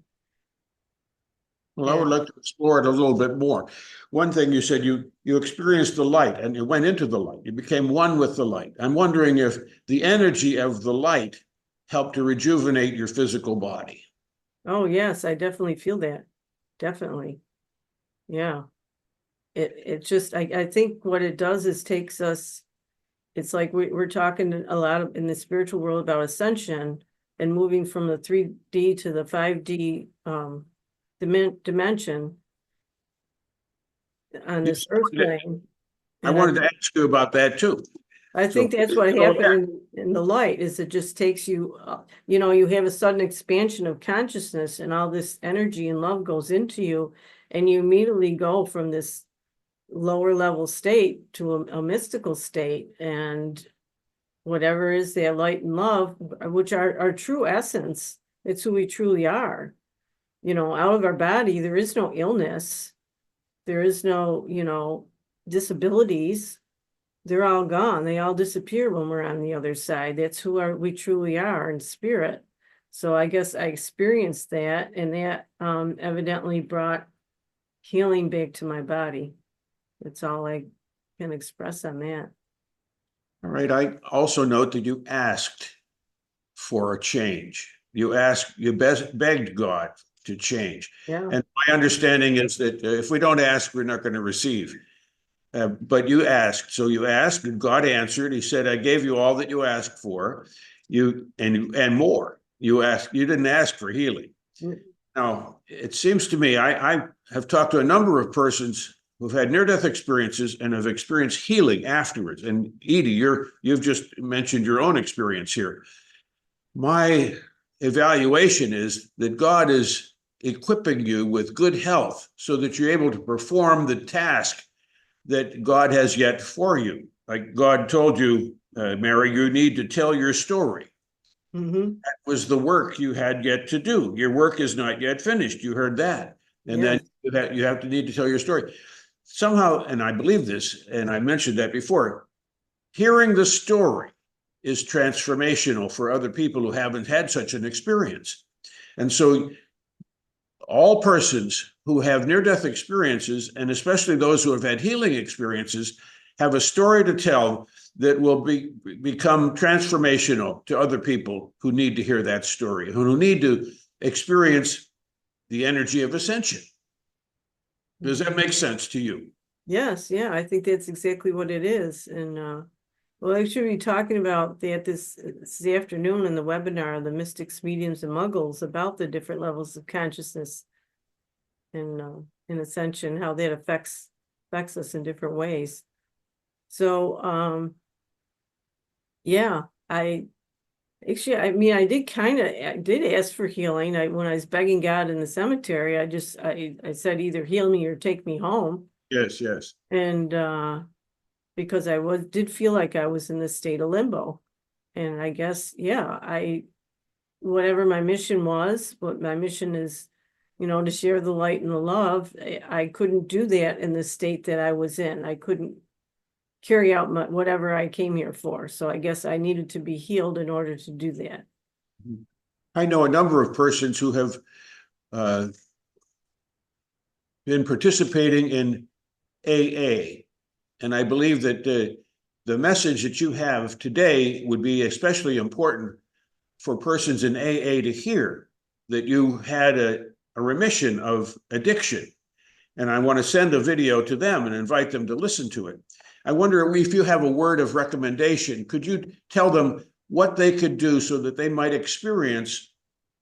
Well, I would like to explore it a little bit more. One thing you said, you experienced the light and you went into the light. You became one with the light. I'm wondering if the energy of the light helped to rejuvenate your physical body. Oh, yes, I definitely feel that. Definitely. Yeah. It just, I think what it does is takes us, it's like we're talking a lot in the spiritual world about ascension and moving from the 3D to the 5D dimension on this earth plane. I wanted to ask you about that too. I think that's what happened in the light, is it just takes you, you have a sudden expansion of consciousness, and all this energy and love goes into you, and you immediately go from this lower level state to a mystical state, and whatever is that light and love, which are our true essence, it's who we truly are. Out of our body, there is no illness. There is no, disabilities. They're all gone. They all disappear when we're on the other side. That's who we truly are in spirit. So I guess I experienced that, and that evidently brought healing back to my body. That's all I can express on that. All right. I also note that you asked for a change. You begged God to change. Yeah. And my understanding is that if we don't ask, we're not going to receive. But you asked. So you asked, and God answered. He said, I gave you all that you asked for. And more. You didn't ask for healing. Now, it seems to me, I have talked to a number of persons who've had near-death experiences and have experienced healing afterwards. And Edie, you've just mentioned your own experience here. My evaluation is that God is equipping you with good health so that you're able to perform the task that God has yet for you. Like God told you, Mary, you need to tell your story. Mm-hmm. That was the work you had yet to do. Your work is not yet finished. You heard that. And then you have to need to tell your story. Somehow, and I believe this, and I mentioned that before, hearing the story is transformational for other people who haven't had such an experience. And so all persons who have near-death experiences, and especially those who have had healing experiences, have a story to tell that will become transformational to other people who need to hear that story, who need to experience the energy of ascension. Does that make sense to you? Yes, yeah, I think that's exactly what it is. And well, I should be talking about that this afternoon in the webinar, the mystics, mediums, and muggles, about the different levels of consciousness and in ascension, how that affects us in different ways. So yeah, I did ask for healing. When I was begging God in the cemetery, I said, either heal me or take me home. Yes. And because I did feel like I was in this state of limbo. And I guess, whatever my mission was, what my mission is, to share the light and the love, I couldn't do that in the state that I was in. I couldn't carry out whatever I came here for. So I guess I needed to be healed in order to do that. I know a number of persons who have near-death experiences, and especially those who have had healing experiences, have a story to tell that will become transformational to other people who need to hear that story. Does that make sense to you? I know a number of persons who have been participating in AA. And I believe that the message that you have today would be especially important for persons in AA to hear, that you had a remission of addiction. And I want to send a video to them and invite them to listen to it. I wonder if you have a word of recommendation. Could you tell them what they could do so that they might experience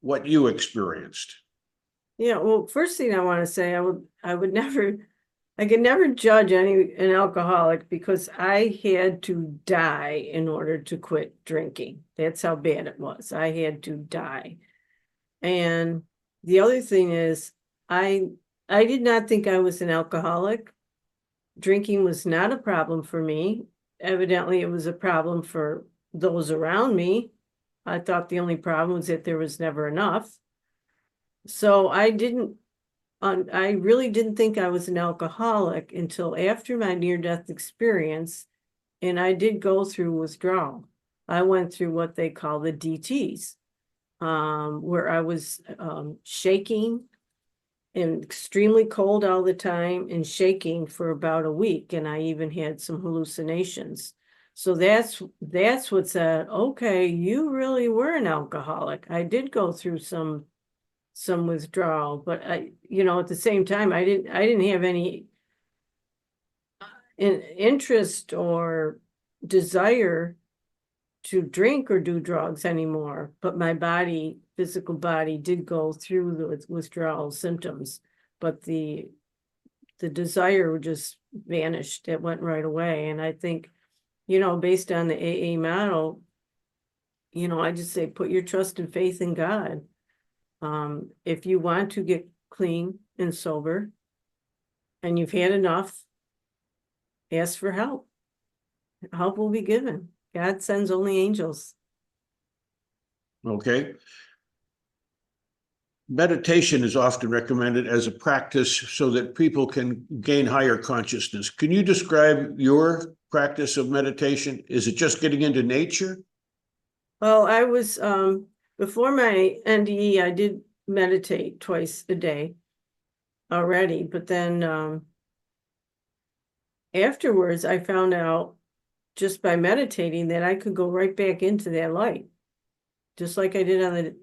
what you experienced? Yeah, well, first thing I want to say, I could never judge an alcoholic, because I had to die in order to quit drinking. That's how bad it was. I had to die. And the other thing is, I did not think I was an alcoholic. Drinking was not a problem for me. Evidently, it was a problem for those around me. I thought the only problem was that there was never enough. So I really didn't think I was an alcoholic until after my near-death experience, and I did go through withdrawal. I went through what they call the DTs, where I was shaking and extremely cold all the time and shaking for about a week, and I even had some hallucinations. So that's what said, okay, you really were an alcoholic. I did go through some withdrawal, but at the same time, I didn't have any interest or desire to drink or do drugs anymore. But my physical body did go through the withdrawal symptoms, but the desire just vanished. It went right away. And I think, based on the AA model, I just say, put your trust and faith in God. If you want to get clean and sober and you've had enough, ask for help. Help will be given. God sends only angels. Okay. Meditation is often recommended as a practice so that people can gain higher consciousness. Can you describe your practice of meditation? Is it just getting into nature? Well, I was, before my NDE, I did meditate twice a day already, but then afterwards I found out just by meditating that I could go right back into that light, just like I did on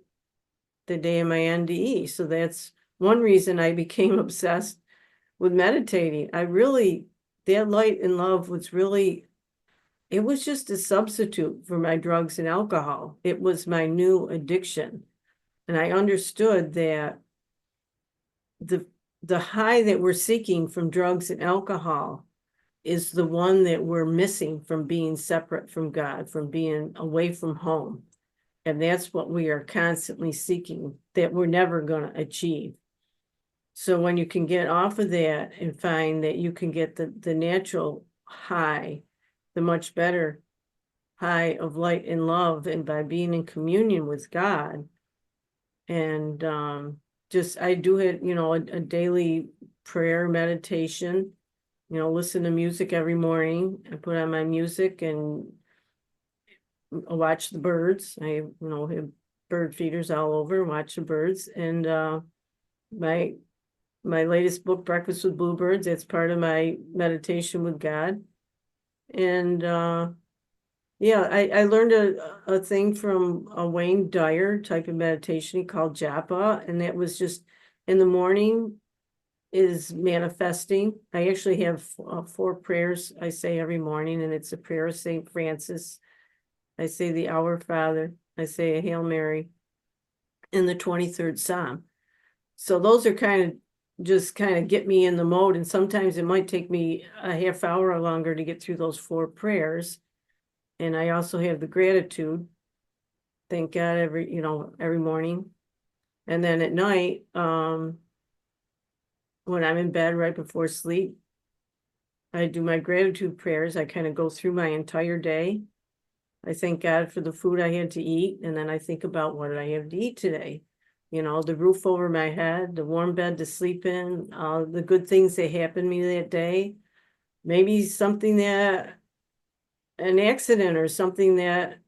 the day of my NDE. So that's one reason I became obsessed with meditating. That light and love was really, it was just a substitute for my drugs and alcohol. It was my new addiction. And I understood that the high that we're seeking from drugs and alcohol is the one that we're missing from being separate from God, from being away from home. And that's what we are constantly seeking, that we're never going to achieve. So when you can get off of that and find that you can get the natural high, the much better high of light and love, and by being in communion with God, and I do it, a daily prayer meditation, listen to music every morning. I put on my music and watch the birds. I have bird feeders all over, watch the birds. And my latest book, Breakfast with Bluebirds, that's part of my meditation with God. And I learned a thing from a Wayne Dyer type of meditation he called Japa, and that was just in the morning is manifesting. I actually have 4 prayers I say every morning, and it's a prayer of St. Francis. I say the Our Father, I say a Hail Mary, in the 23rd Psalm. So those are kind of get me in the mode, and sometimes it might take me a half hour or longer to get through those 4 prayers. And I also have the gratitude, thank God, every morning. And then at night, when I'm in bed right before sleep, I do my gratitude prayers. I kind of go through my entire day. I thank God for the food I had to eat, and then I think about what did I have to eat today. The roof over my head, the warm bed to sleep in, the good things that happened to me that day. Maybe an accident or something that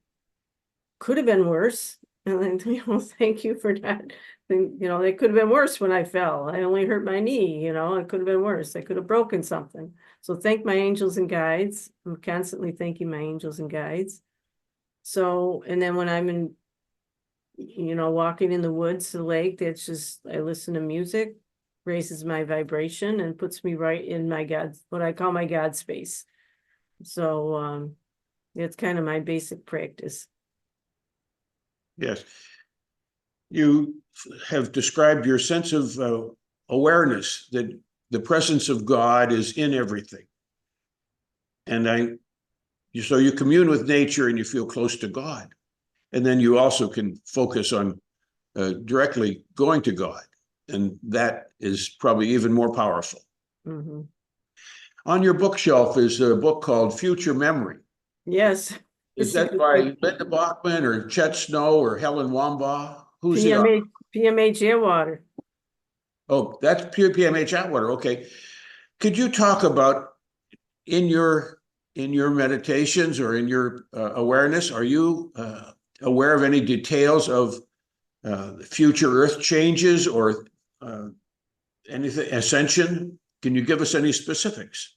could have been worse, And then, thank you for that. Then, it could have been worse when I fell. I only hurt my knee, it could have been worse. I could have broken something. So thank my angels and guides. I'm constantly thanking my angels and guides. So, and then when I'm in, walking in the woods, the lake, that's just, I listen to music, raises my vibration and puts me right in my what I call my God space. So, it's kind of my basic practice. Yes. You have described your sense of awareness that the presence of God is in everything. And so you commune with nature and you feel close to God. And then you also can focus on directly going to God. And that is probably even more powerful. Mm-hmm. On your bookshelf is a book called Future Memory. Yes. Is that by Linda Bachman or Chet Snow or Helen Wambaugh? Who's the author? PMH Airwater. Oh, that's pure PMH Atwater. Okay. Could you talk about in your meditations or in your awareness, are you aware of any details of future Earth changes or anything ascension? Can you give us any specifics?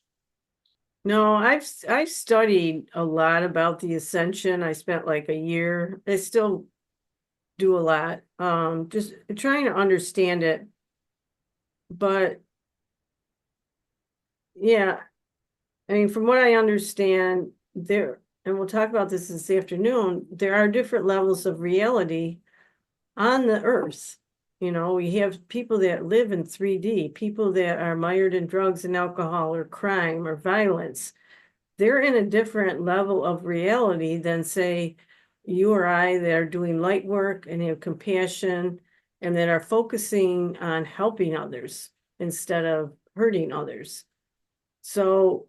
No, I've studied a lot about the ascension. I spent like a year. I still do a lot, just trying to understand it. But yeah, I mean, from what I understand, and we'll talk about this afternoon, there are different levels of reality on the earth. We have people that live in 3D, people that are mired in drugs and alcohol or crime or violence. They're in a different level of reality than, say, you or I that are doing light work and have compassion and that are focusing on helping others instead of hurting others. So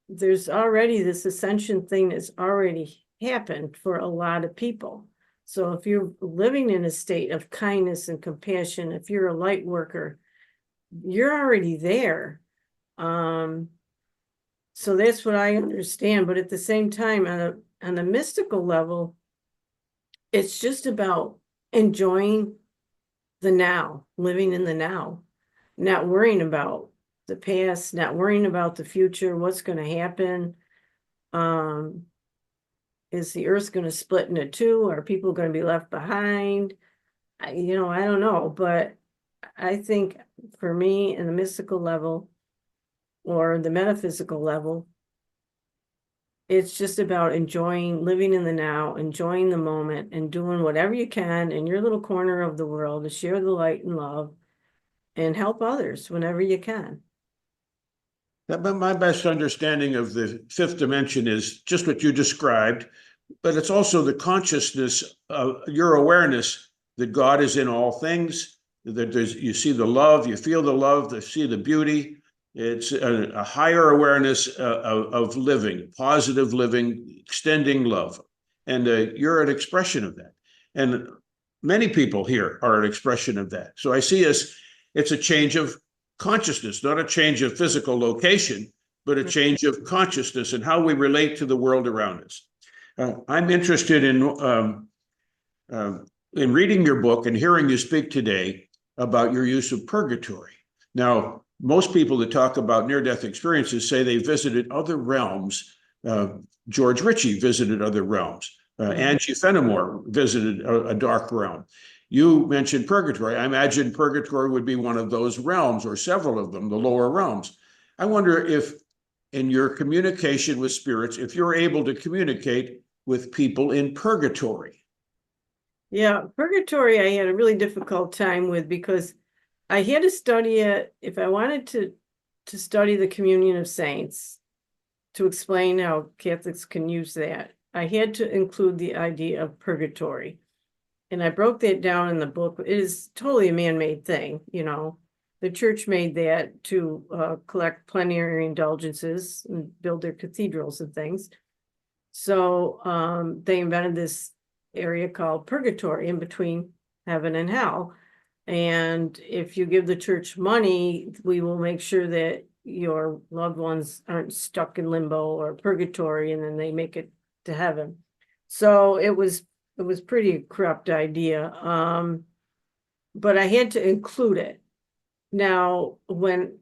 there's already this ascension thing that's already happened for a lot of people. So if you're living in a state of kindness and compassion, if you're a light worker, you're already there. So that's what I understand. But at the same time, on a mystical level, it's just about enjoying the now, living in the now, not worrying about the past, not worrying about the future, what's going to happen. Is the earth going to split into two? Are people going to be left behind? I don't know. But I think for me, in the mystical level or the metaphysical level, it's just about enjoying living in the now, enjoying the moment, and doing whatever you can in your little corner of the world to share the light and love and help others whenever you can. My best understanding of the fifth dimension is just what you described, but it's also the consciousness of your awareness that God is in all things, that you see the love, you feel the love, you see the beauty. It's a higher awareness of living, positive living, extending love. And you're an expression of that. And many people here are an expression of that. So I see it's a change of consciousness, not a change of physical location, but a change of consciousness and how we relate to the world around us. I'm interested in reading your book and hearing you speak today about your use of purgatory. Now, most people that talk about near-death experiences say they visited other realms. George Ritchie visited other realms. Angie Fenimore visited a dark realm. You mentioned purgatory. I imagine purgatory would be one of those realms or several of them, the lower realms. I wonder if in your communication with spirits, if you're able to communicate with people in purgatory. Yeah, purgatory I had a really difficult time with because I had to study it if I wanted to study the communion of saints, to explain how Catholics can use that. I had to include the idea of purgatory. And I broke that down in the book. It is totally a man-made thing, The church made that to collect plenary indulgences and build their cathedrals and things. So they invented this area called purgatory in between heaven and hell. And if you give the church money, we will make sure that your loved ones aren't stuck in limbo or purgatory, and then they make it to heaven. So it was pretty corrupt idea. But I had to include it. Now, when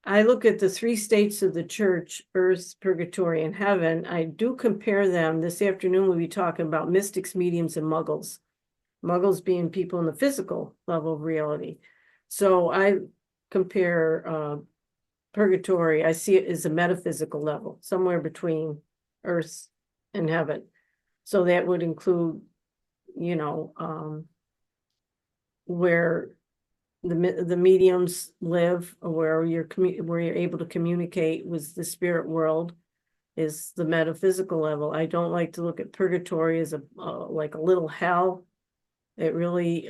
I look at the three states of the church, earth, purgatory, and heaven, I do compare them. This afternoon, we'll be talking about mystics, mediums, and muggles. Muggles being people in the physical level of reality. So I compare purgatory, I see it as a metaphysical level, somewhere between earth and heaven. So that would include, you know, where the mediums live, or where you're able to communicate with the spirit world, is the metaphysical level. I don't like to look at purgatory as a like a little hell. It really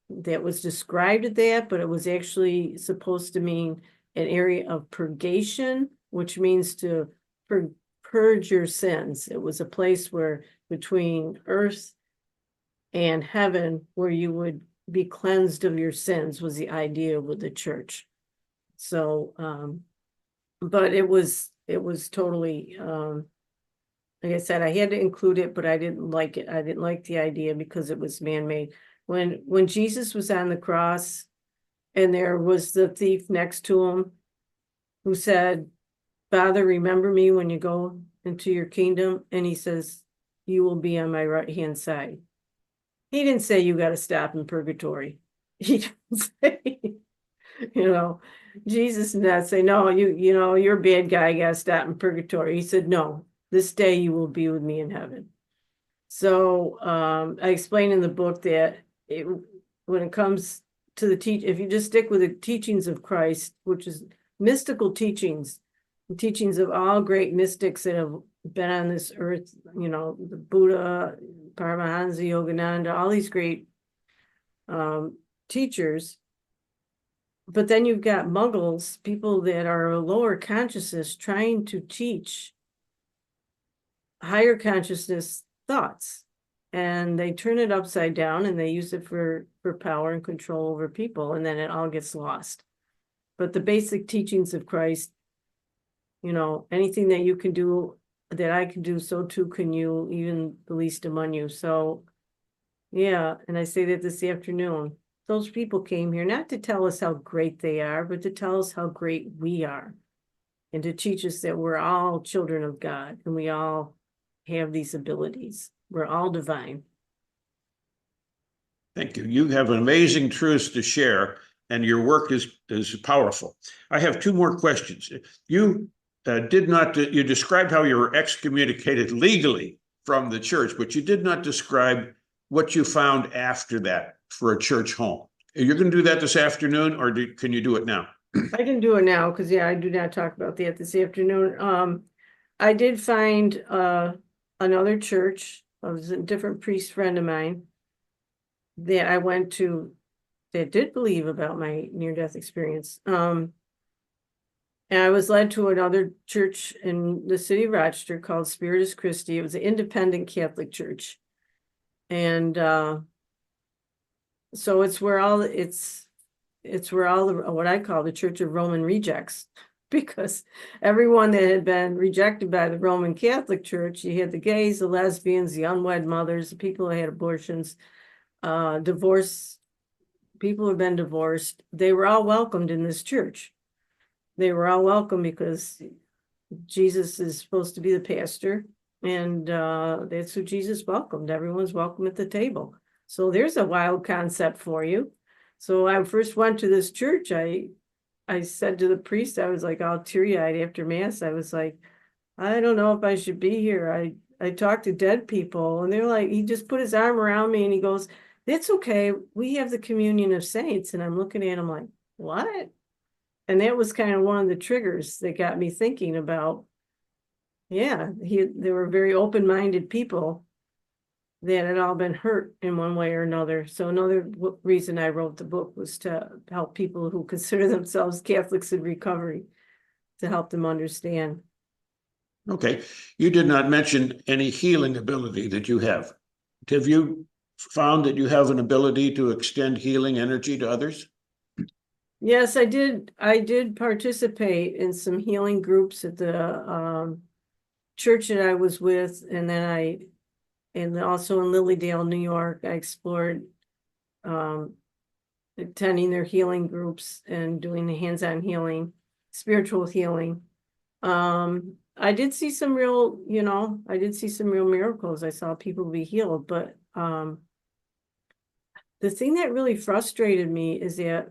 that was described at that, but it was actually supposed to mean an area of purgation, which means to purge your sins. It was a place where between earth and heaven where you would be cleansed of your sins, was the idea with the church. So but it was totally like I said, I had to include it, but I didn't like it. I didn't like the idea because it was man-made. When Jesus was on the cross and there was the thief next to him who said, "Father, remember me when you go into your kingdom," and he says, "You will be on my right hand side." He didn't say you got to stop in purgatory. He didn't say, you know, Jesus did not say, "No, you know, you're a bad guy, you got to stop in purgatory." He said, "No, this day you will be with me in heaven." So I explain in the book that when it comes to if you just stick with the teachings of Christ, which is mystical teachings, the teachings of all great mystics that have been on this earth, you know, the Buddha, Paramahansa, Yogananda, all these great teachers. But then you've got muggles, people that are a lower consciousness trying to teach higher consciousness thoughts, and they turn it upside down and they use it for power and control over people, and then it all gets lost. But the basic teachings of Christ, you know, anything that you can do, that I can do, so too can you, even the least among you. So yeah, and I say that this afternoon, those people came here not to tell us how great they are, but to tell us how great we are, and to teach us that we're all children of God and we all have these abilities. We're all divine. Thank you. You have amazing truths to share, and your work is powerful. I have two more questions. You you described how you were excommunicated legally from the church, but you did not describe what you found after that for a church home. You're going to do that this afternoon, or can you do it now? I can do it now because, yeah, I do not talk about that this afternoon. I did find another church. It was a different priest friend of mine that I went to that did believe about my near-death experience. And I was led to another church in the city of Rochester called Spiritus Christi. It was an independent Catholic church. And so it's where all the what I call the Church of Roman rejects, because everyone that had been rejected by the Roman Catholic Church, you had the gays, the lesbians, the unwed mothers, the people who had abortions, divorce, people who have been divorced, they were all welcomed in this church. They were all welcome because Jesus is supposed to be the pastor, and that's who Jesus welcomed. Everyone's welcome at the table. So there's a wild concept for you. So I first went to this church. I said to the priest, I was like all teary-eyed after mass. I was like, I don't know if I should be here. I talked to dead people, and they're like, he just put his arm around me and he goes, "It's okay. We have the communion of saints." And I'm looking at him like, what? And that was kind of one of the triggers that got me thinking about, yeah, they were very open-minded people that had all been hurt in one way or another. So another reason I wrote the book was to help people who consider themselves Catholics in recovery, to help them understand. Okay. You did not mention any healing ability that you have. Have you found that you have an ability to extend healing energy to others? Yes, I did. I did participate in some healing groups at the church that I was with, and then and also in Lilydale, New York, I explored attending their healing groups and doing the hands-on healing, spiritual healing. I did see some real, I did see some real miracles. I saw people be healed, but the thing that really frustrated me is that,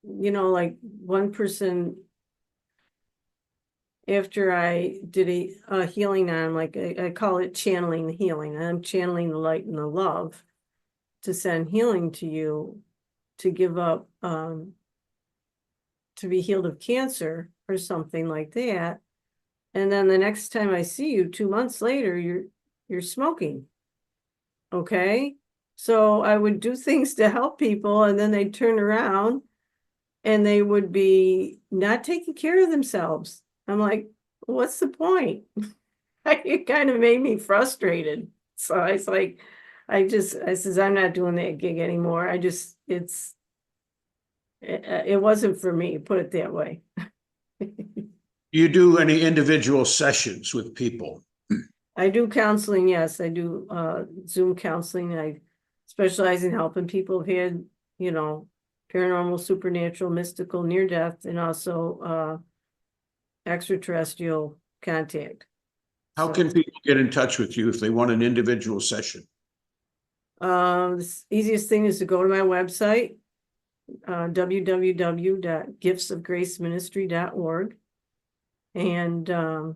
like one person, after I did a healing on, like I call it channeling the healing. I'm channeling the light and the love to send healing to you, to give up, to be healed of cancer or something like that. And then the next time I see you 2 months later, you're smoking. Okay. So I would do things to help people, and then they'd turn around and they would be not taking care of themselves. I'm like, what's the point? It kind of made me frustrated. So I was like, I says, I'm not doing that gig anymore. It wasn't for me, put it that way. You do any individual sessions with people? I do counseling, yes, I do Zoom counseling. I specialize in helping people who've had, paranormal, supernatural, mystical, near death, and also extraterrestrial contact. How So, can people get in touch with you if they want an individual session? the easiest thing is to go to my website, www.giftsofgraceministry.org, and all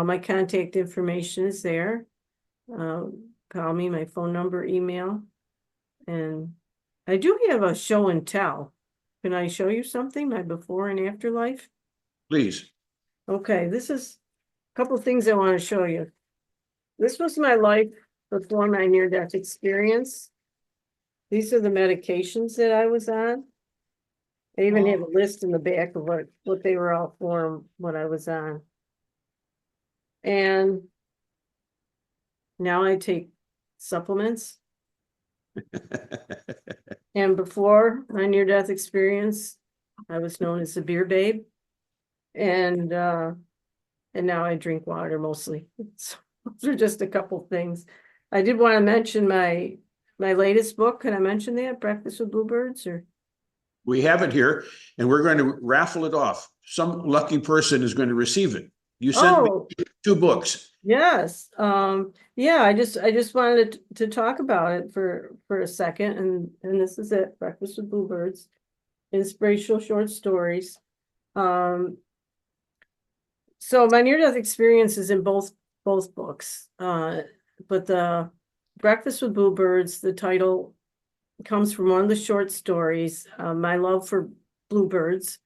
my contact information is there. Call me, my phone number, email, and I do have a show and tell. Can I show you something, my before and after life? Please. Okay, this is a couple of things I want to show you. This was my life before my near-death experience. These are the medications that I was on. I even have a list in the back of what they were all for and what I was on. And now I take supplements. And before my near-death experience, I was known as the beer babe. And now I drink water mostly. So those are just a couple things. I did want to mention my latest book. Can I mention that? Breakfast with Bluebirds, or? We have it here, and we're going to raffle it off. Some lucky person is going to receive it. You sent me 2 books. Yes. Yeah, I just wanted to talk about it for a second, and this is it, Breakfast with Bluebirds, inspirational short stories. So my near-death experience is in both books. But the Breakfast with Bluebirds, the title comes from one of the short stories, my love for bluebirds,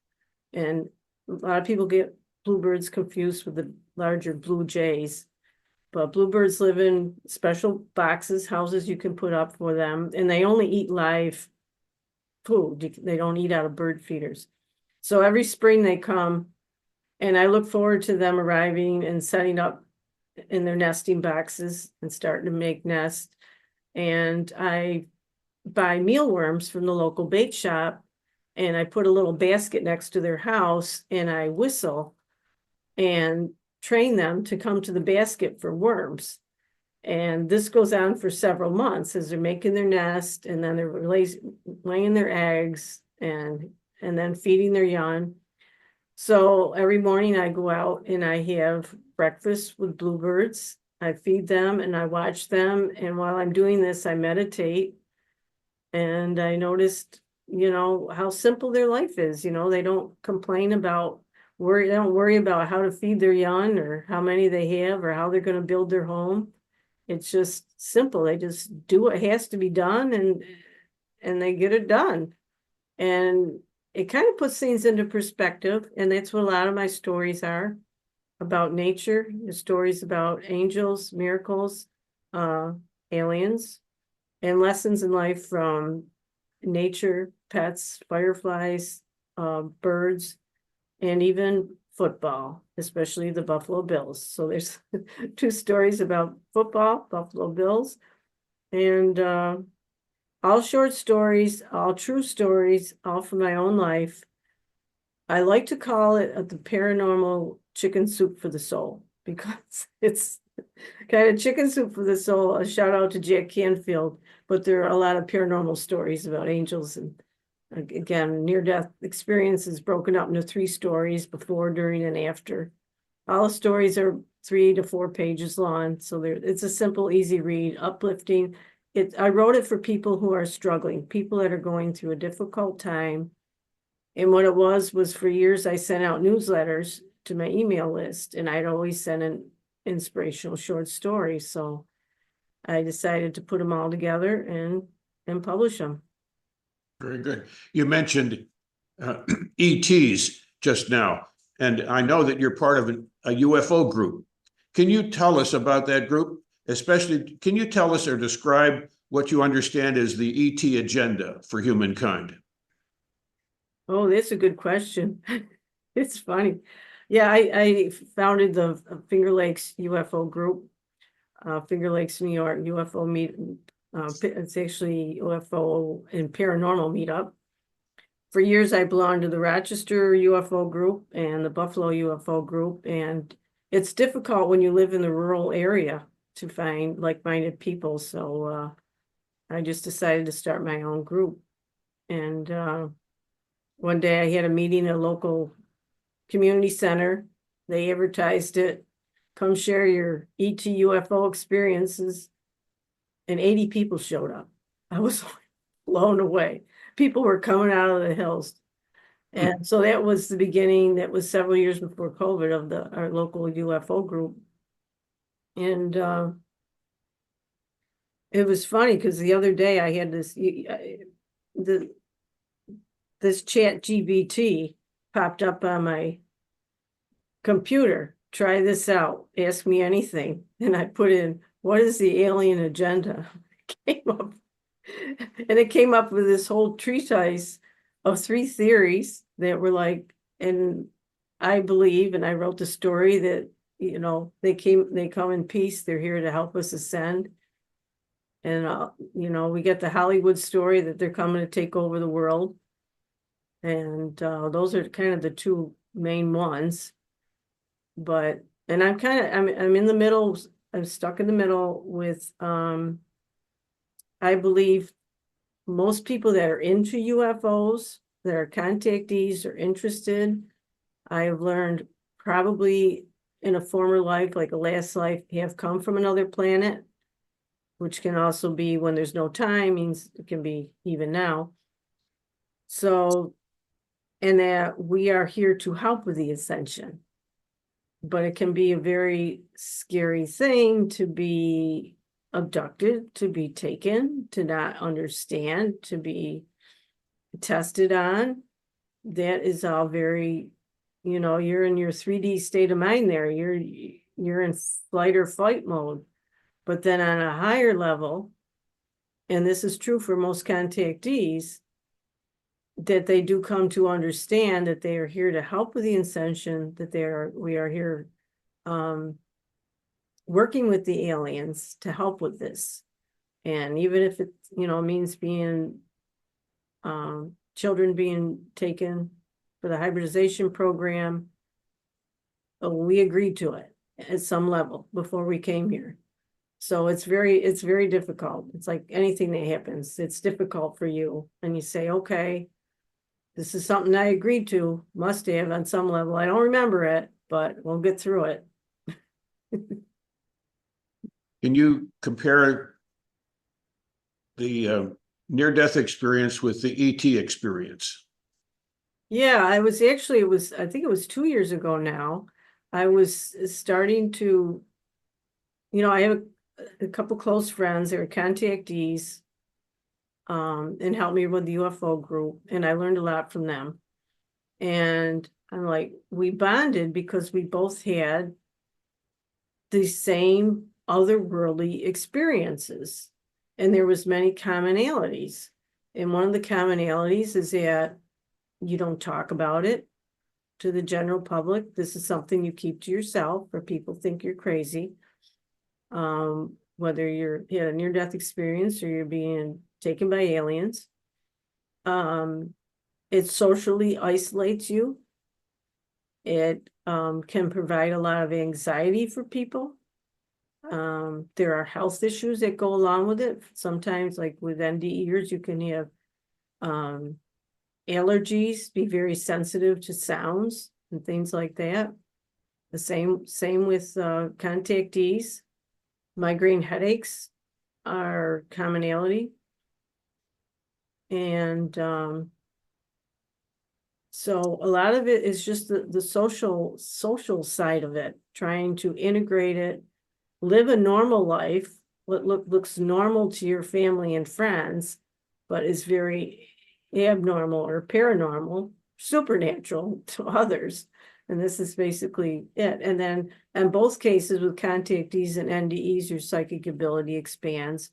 and a lot of people get bluebirds confused with the larger blue jays. But bluebirds live in special boxes, houses you can put up for them, and they only eat live food. They don't eat out of bird feeders. So every spring they come, and I look forward to them arriving and setting up in their nesting boxes and starting to make nests. And I buy mealworms from the local bait shop, and I put a little basket next to their house, and I whistle and train them to come to the basket for worms. And this goes on for several months as they're making their nest, and then they're laying their eggs, and then feeding their young. So every morning I go out and I have breakfast with bluebirds. I feed them and I watch them. And while I'm doing this, I meditate. And I noticed, how simple their life is. They don't complain about they don't worry about how to feed their young or how many they have or how they're going to build their home. It's just simple. They just do what has to be done, and they get it done. And it kind of puts things into perspective. And that's what a lot of my stories are about: nature, the stories about angels, miracles, aliens, and lessons in life from nature, pets, fireflies, birds, and even football, especially the Buffalo Bills. So there's 2 stories about football, Buffalo Bills, and all short stories, all true stories, all from my own life. I like to call it the paranormal chicken soup for the soul, because it's Kind of chicken soup for the soul. A shout out to Jack Canfield, but there are a lot of paranormal stories about angels and again, near-death experiences broken up into 3 stories: before, during, and after. All the stories are 3 to 4 pages long, so it's a simple, easy read, uplifting. I wrote it for people who are struggling, people that are going through a difficult time. And what it was for years I sent out newsletters to my email list, and I'd always send an inspirational short story. So I decided to put them all together and publish them. Very good. You mentioned ETs just now, and I know that you're part of a UFO group. Can you tell us about that group? Especially, can you tell us or describe what you understand as the ET agenda for humankind? Oh, that's a good question. It's funny. Yeah, I founded the Finger Lakes UFO group, Finger Lakes, New York, UFO meet. It's actually UFO and Paranormal Meetup. For years, I belonged to the Rochester UFO group and the Buffalo UFO group, and it's difficult when you live in the rural area to find like-minded people. So I just decided to start my own group. And one day I had a meeting at a local community center. They advertised it. Come share your ET UFO experiences. And 80 people showed up. I was blown away. People were coming out of the hills. And so that was the beginning. That was several years before COVID of our local UFO group. And it was funny because the other day I had this chat GBT popped up on my computer. Try this out. Ask me anything. And I put in, what is the alien agenda? It came up with this whole treatise of 3 theories that were like, and I believe, and I wrote the story that, they come in peace. They're here to help us ascend. And, we get the Hollywood story that they're coming to take over the world. And those are kind of the 2 main ones. But, and I'm in the middle. I'm stuck in the middle with, I believe most people that are into UFOs, that are contactees or interested, I have learned probably in a former life, like a last life, have come from another planet, which can also be when there's no time, means it can be even now. So, and that we are here to help with the ascension. But it can be a very scary thing to be abducted, to be taken, to not understand, to be tested on. That is all very, you're in your 3D state of mind there. You're in flight or fight mode. But then on a higher level, and this is true for most contactees, that they do come to understand that they are here to help with the ascension, that we are here working with the aliens to help with this. And even if it, means being children being taken for the hybridization program, we agreed to it at some level before we came here. So it's very difficult. It's like anything that happens, it's difficult for you. And you say, okay, this is something I agreed to, must have on some level. I don't remember it, but we'll get through it. Can you compare the near-death experience with the ET experience? Yeah, I think it was 2 years ago now. I was starting to, I have a couple close friends that are contactees, and helped me with the UFO group, and I learned a lot from them. And I'm like, we bonded because we both had the same otherworldly experiences, and there was many commonalities. And one of the commonalities is that you don't talk about it to the general public. This is something you keep to yourself, or people think you're crazy. Whether you had a near-death experience or you're being taken by aliens. It socially isolates you. It can provide a lot of anxiety for people. There are health issues that go along with it. Sometimes, like with NDEers, you can have allergies, be very sensitive to sounds and things like that. The same with contactees. Migraine headaches are commonality. And so a lot of it is just the social side of it, trying to integrate it, live a normal life, what looks normal to your family and friends, but is very abnormal or paranormal, supernatural to others. And this is basically it. And then in both cases with contactees and NDEs, your psychic ability expands.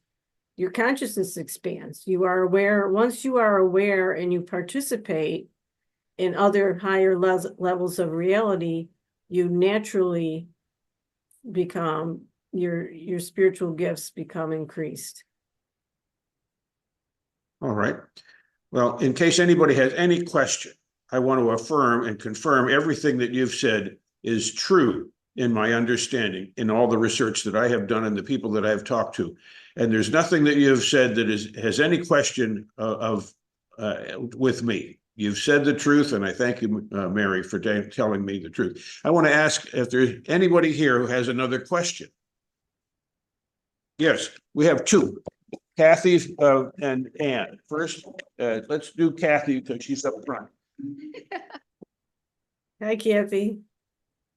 Your consciousness expands. You are aware, once you are aware and you participate in other higher levels of reality, you naturally become, your spiritual gifts become increased. All right. Well, in case anybody has any question, I want to affirm and confirm everything that you've said is true in my understanding, in all the research that I have done and the people that I've talked to. And there's nothing that you've said that has any question with me. You've said the truth, and I thank you, Mary, for telling me the truth. I want to ask if there's anybody here who has another question. Yes, we have two, Kathy and Ann. First, let's do Kathy because she's up front. Hi, Kathy.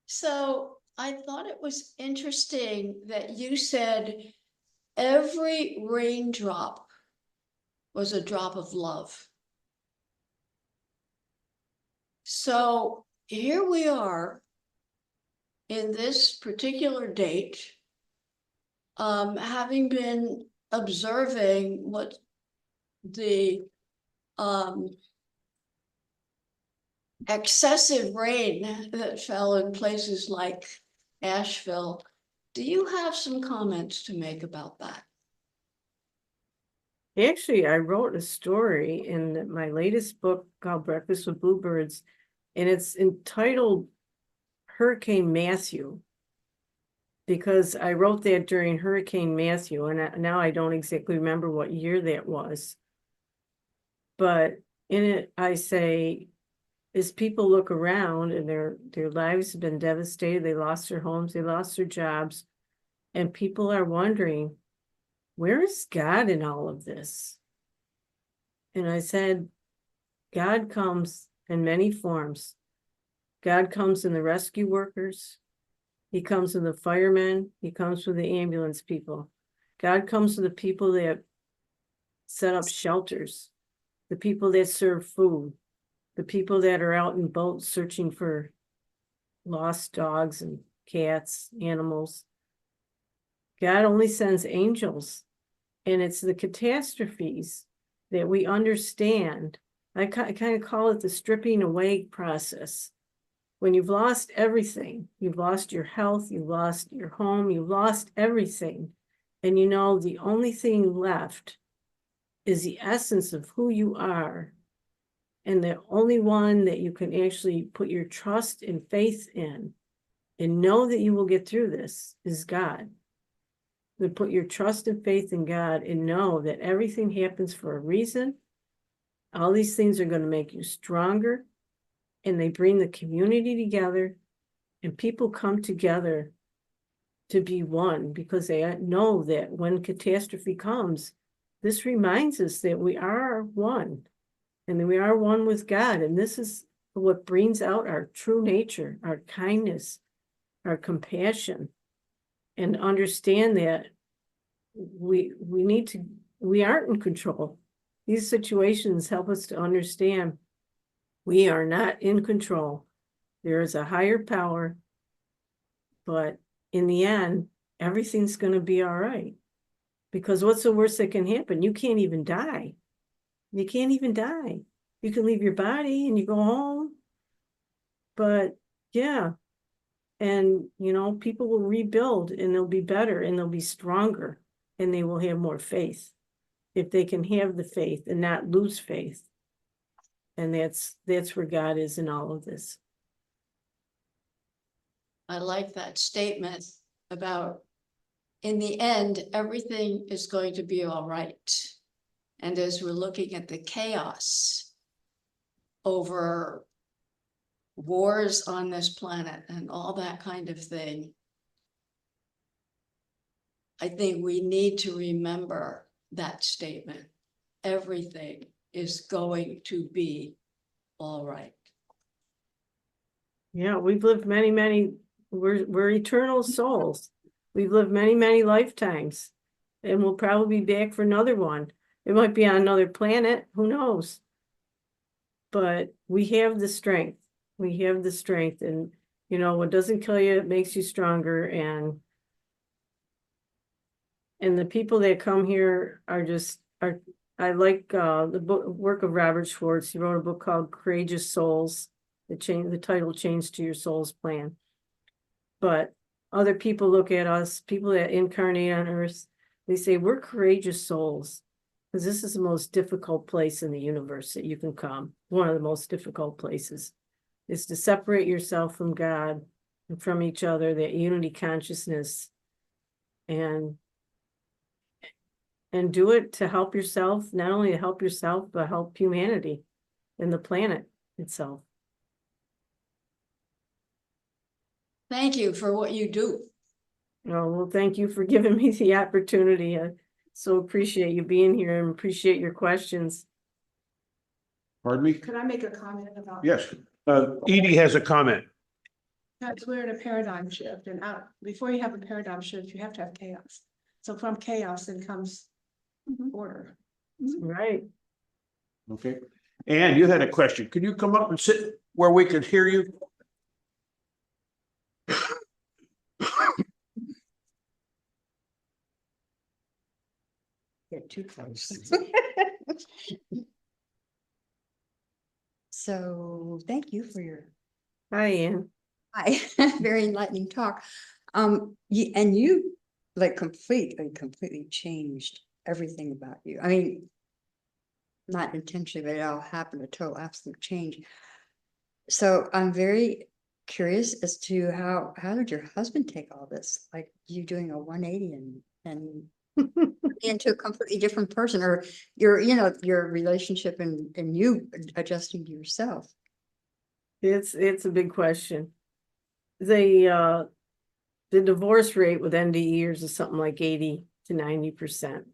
So I thought it was interesting that you said every raindrop was a drop of love. So here we are in this particular date, having been observing what the excessive rain that fell in places like Asheville. Do you have some comments to make about that? Actually, I wrote a story in my latest book called Breakfast with Bluebirds, and it's entitled Hurricane Matthew, because I wrote that during Hurricane Matthew, and now I don't exactly remember what year that was. But in it, I say, as people look around and their lives have been devastated, they lost their homes, they lost their jobs, and people are wondering, where is God in all of this? And I said, God comes in many forms. God comes in the rescue workers. He comes in the firemen. He comes with the ambulance people. God comes to the people that set up shelters, the people that serve food, the people that are out in boats searching for lost dogs and cats, animals. God only sends angels. And it's the catastrophes that we understand. I kind of call it the stripping away process. When you've lost everything, you've lost your health, you've lost your home, you've lost everything. And you know, the only thing left is the essence of who you are. And the only one that you can actually put your trust and faith in and know that you will get through this is God. To put your trust and faith in God and know that everything happens for a reason. All these things are going to make you stronger, and they bring the community together, and people come together to be one because they know that when catastrophe comes, this reminds us that we are one, and that we are one with God. And this is what brings out our true nature, our kindness, our compassion, and understand that we aren't in control. These situations help us to understand we are not in control. There is a higher power, but in the end, everything's going to be all right. Because what's the worst that can happen? You can't even die. You can't even die. You can leave your body and you go home. But yeah. And, you know, people will rebuild and they'll be better and they'll be stronger and they will have more faith if they can have the faith and not lose faith. And that's where God is in all of this. I like that statement about in the end, everything is going to be all right. And as we're looking at the chaos over wars on this planet and all that kind of thing, I think we need to remember that statement. Everything is going to be all right. Yeah, we've lived many, we're eternal souls. We've lived many lifetimes. And we'll probably be back for another one. It might be on another planet, who knows? But we have the strength. We have the strength, and you know, what doesn't kill you, it makes you stronger. And the people that come here are I like the work of Robert Schwartz. He wrote a book called Courageous Souls. The title changed to Your Soul's Plan. But other people look at us, people that incarnate on earth, they say we're courageous souls, because this is the most difficult place in the universe that you can come. One of the most difficult places is to separate yourself from God and from each other, that unity consciousness, and do it to help yourself, not only to help yourself, but help humanity and the planet itself. Thank you for what you do. Oh, well, thank you for giving me the opportunity. I so appreciate you being here and appreciate your questions. Pardon me? Could I make a comment about? Yes, Edie has a comment. Because we're in a paradigm shift, and before you have a paradigm shift, you have to have chaos. So from chaos then comes order. Right. Okay, and you had a question. Could you come up and sit where we could hear you? Get too close. So thank you for your Hi, Ann. very enlightening talk. And you like completely changed everything about you. I mean, not intentionally, but it all happened, a total absolute change. So I'm very curious as to how did your husband take all this? Like you doing a 180 and into a completely different person, or your relationship and you adjusting to yourself. It's a big question. The divorce rate with NDEers is something like 80 to 90%.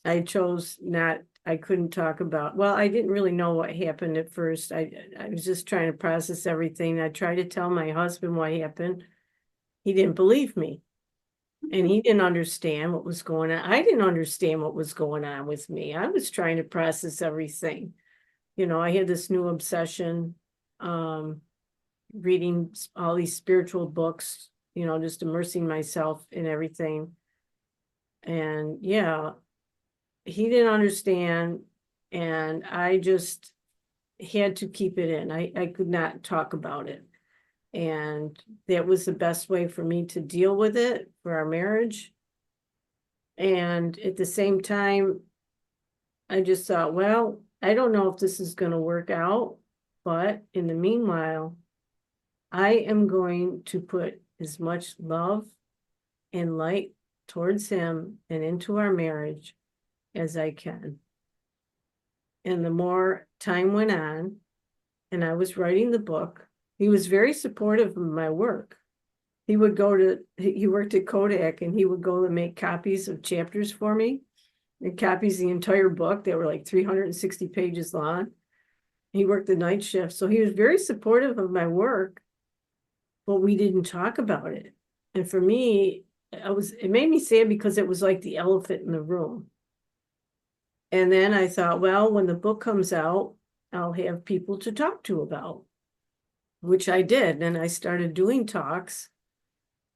I chose not, I couldn't talk about, well, I didn't really know what happened at first. I was just trying to process everything. I tried to tell my husband what happened. He didn't believe me. And he didn't understand what was going on. I didn't understand what was going on with me. I was trying to process everything. You know, I had this new obsession, reading all these spiritual books, you know, just immersing myself in everything. And yeah, he didn't understand. And I just had to keep it in. I could not talk about it. And that was the best way for me to deal with it for our marriage. And at the same time, I just thought, well, I don't know if this is going to work out, but in the meanwhile, I am going to put as much love and light towards him and into our marriage as I can. And the more time went on, and I was writing the book, he was very supportive of my work. He worked at Kodak, and he would go and make copies of chapters for me, and copies of the entire book that were like 360 pages long. He worked the night shift, so he was very supportive of my work, but we didn't talk about it. And for me, it made me sad because it was like the elephant in the room. And then I thought, well, when the book comes out, I'll have people to talk to about, which I did. And I started doing talks.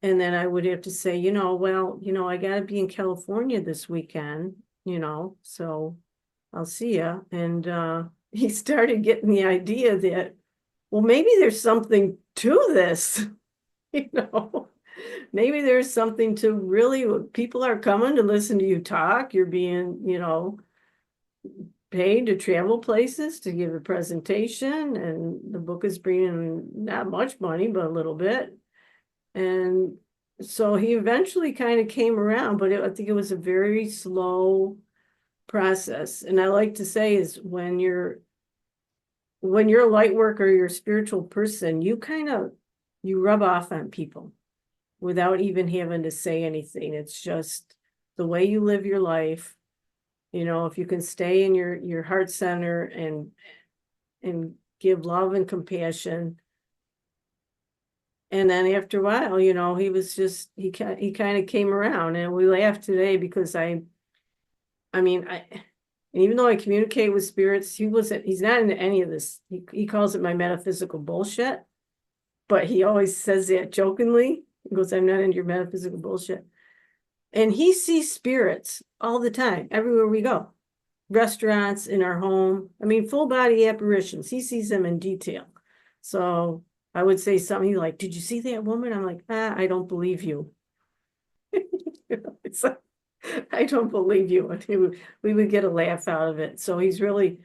And then I would have to say, I got to be in California this weekend, so I'll see ya. And he started getting the idea that, well, maybe there's something to this, maybe there's something to really, people are coming to listen to you talk. You're being, paid to travel places, to give a presentation, and the book is bringing not much money, but a little bit. And so he eventually kind of came around, but I think it was a very slow process. And I like to say is when you're a light worker, you're a spiritual person, you rub off on people without even having to say anything. It's just the way you live your life. You know, if you can stay in your heart center and give love and compassion. And then after a while, you know, he kind of came around, and we laugh today because and even though I communicate with spirits, he's not into any of this. He calls it my metaphysical bullshit, but he always says that jokingly. He goes, I'm not into your metaphysical bullshit. And he sees spirits all the time, everywhere we go. Restaurants, in our home. I mean, full body apparitions. He sees them in detail. So I would say something like, did you see that woman? I'm like, I don't believe you. It's like, I don't believe you. And we would get a laugh out of it. So he's really,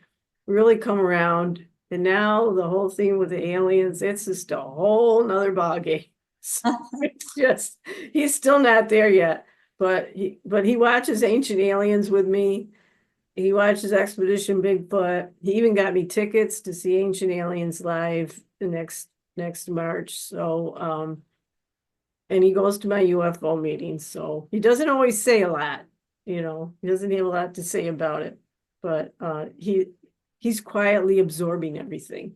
really come around. And now the whole thing with the aliens, it's just a whole nother ballgame. So it's just, he's still not there yet. But he watches Ancient Aliens with me. He watches Expedition Bigfoot. He even got me tickets to see Ancient Aliens live the next March. So and he goes to my UFO meetings. So he doesn't always say a lot, you know, he doesn't have a lot to say about it, but he's quietly absorbing everything.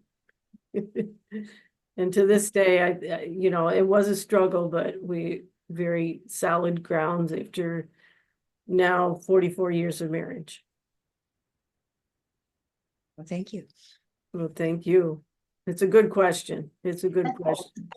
And to this day, I you know, it was a struggle, but we very solid grounds after now 44 years of marriage. Well, thank you. Well, thank you. It's a good question. It's a good question.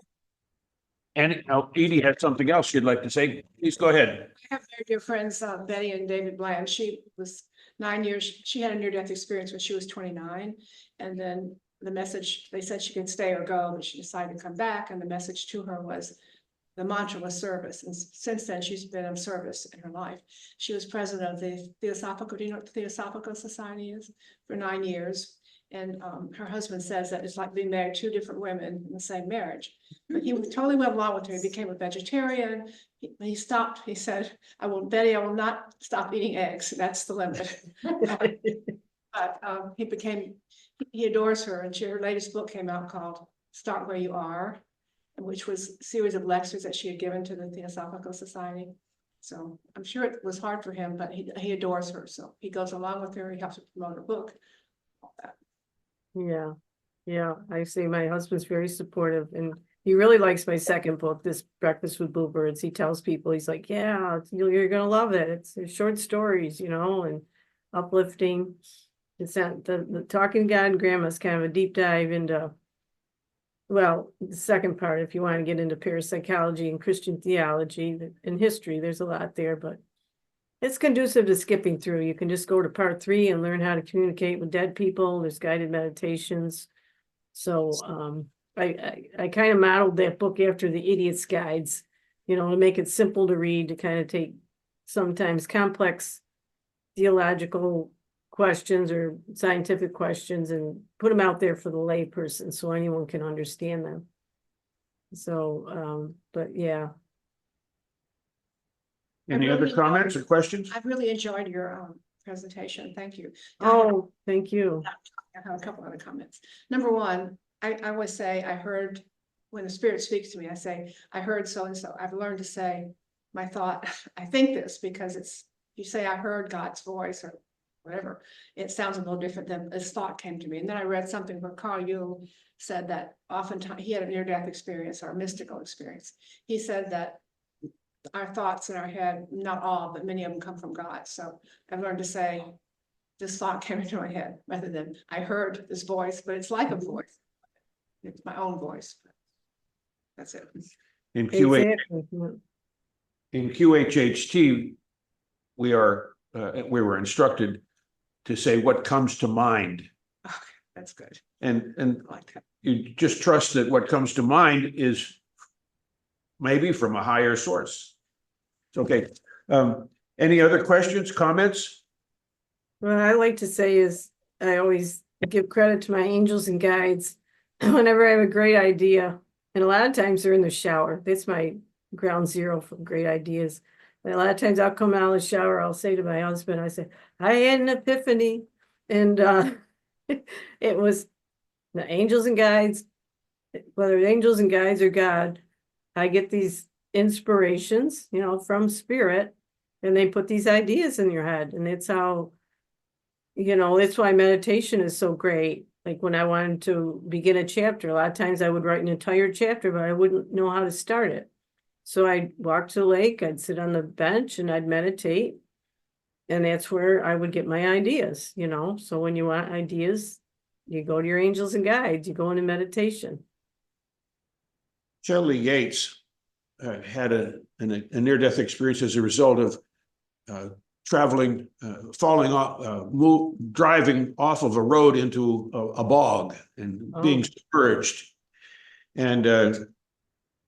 And now Edie had something else she'd like to say. Please go ahead. I have very dear friends, Betty and David Bland. She was 9 years, she had a near-death experience when she was 29. And then the message, they said she could stay or go, but she decided to come back. And the message to her was, the mantra was service. And since then, she's been of service in her life. She was president of the Theosophical, do you know what the Theosophical Society is? For 9 years. And her husband says that it's like being married to 2 different women in the same marriage. But he totally went along with her. He became a vegetarian. He stopped. He said, Betty, I will not stop eating eggs. That's the limit. But he adores her. And her latest book came out called Start Where You Are, which was a series of lectures that she had given to the Theosophical Society. So I'm sure it was hard for him, but he adores her. So he goes along with her. He helps her promote her book. All that. Yeah. I see my husband's very supportive, and he really likes my second book, this Breakfast with Bluebirds. He tells people, he's like, yeah, you're gonna love it. It's short stories, you know, and uplifting. It's not the Talking God and Grandma's kind of a deep dive into, well, the second part, if you want to get into parapsychology and Christian theology and history, there's a lot there, but it's conducive to skipping through. You can just go to part 3 and learn how to communicate with dead people. There's guided meditations. So I kind of modeled that book after the Idiot's Guides, you know, to make it simple to read, to kind of take sometimes complex theological questions or scientific questions and put them out there for the lay person so anyone can understand them. So, but yeah. Any other comments or questions? I've really enjoyed your presentation. Thank you. Oh, thank you. I have a couple other comments. Number one, I always say, I heard, when the spirit speaks to me, I say, I heard so-and-so. I've learned to say my thought, I think this, because you say I heard God's voice or whatever, it sounds a little different than this thought came to me. And then I read something where Carl Jung said that oftentimes he had a near-death experience or a mystical experience. He said that our thoughts in our head, not all, but many of them come from God. So I've learned to say, this thought came into my head rather than I heard this voice, but it's like a voice. It's my own voice. That's it. In Exactly. QHHT, we were instructed to say what comes to mind. Okay, that's good. And I like that. you just trust that what comes to mind is maybe from a higher source. It's okay. Any other questions, comments? What I like to say is I always give credit to my angels and guides. Whenever I have a great idea, And a lot of times they're in the shower. That's my ground zero for great ideas. And a lot of times I'll come out of the shower, I'll say to my husband, I say, I had an epiphany. And it was the angels and guides, whether angels and guides or God, I get these inspirations, you know, from spirit, and they put these ideas in your head. And it's how, you know, that's why meditation is so great. Like when I wanted to begin a chapter, a lot of times I would write an entire chapter, but I wouldn't know how to start it. So I'd walk to the lake, I'd sit on the bench and I'd meditate. And that's where I would get my ideas, you know. So when you want ideas, you go to your angels and guides, you go into meditation. Shelley Yates had a near-death experience as a result of traveling, falling off, driving off of a road into a bog and being submerged. And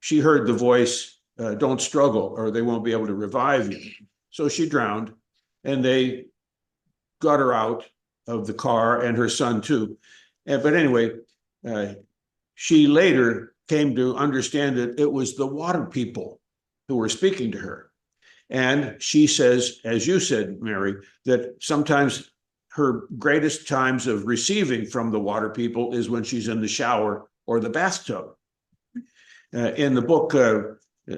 she heard the voice, don't struggle or they won't be able to revive you. So she drowned, and they got her out of the car, and her son too. But anyway, she later came to understand that it was the water people who were speaking to her. And she says, as you said, Mary, that sometimes her greatest times of receiving from the water people is when she's in the shower or the bathtub. In the book,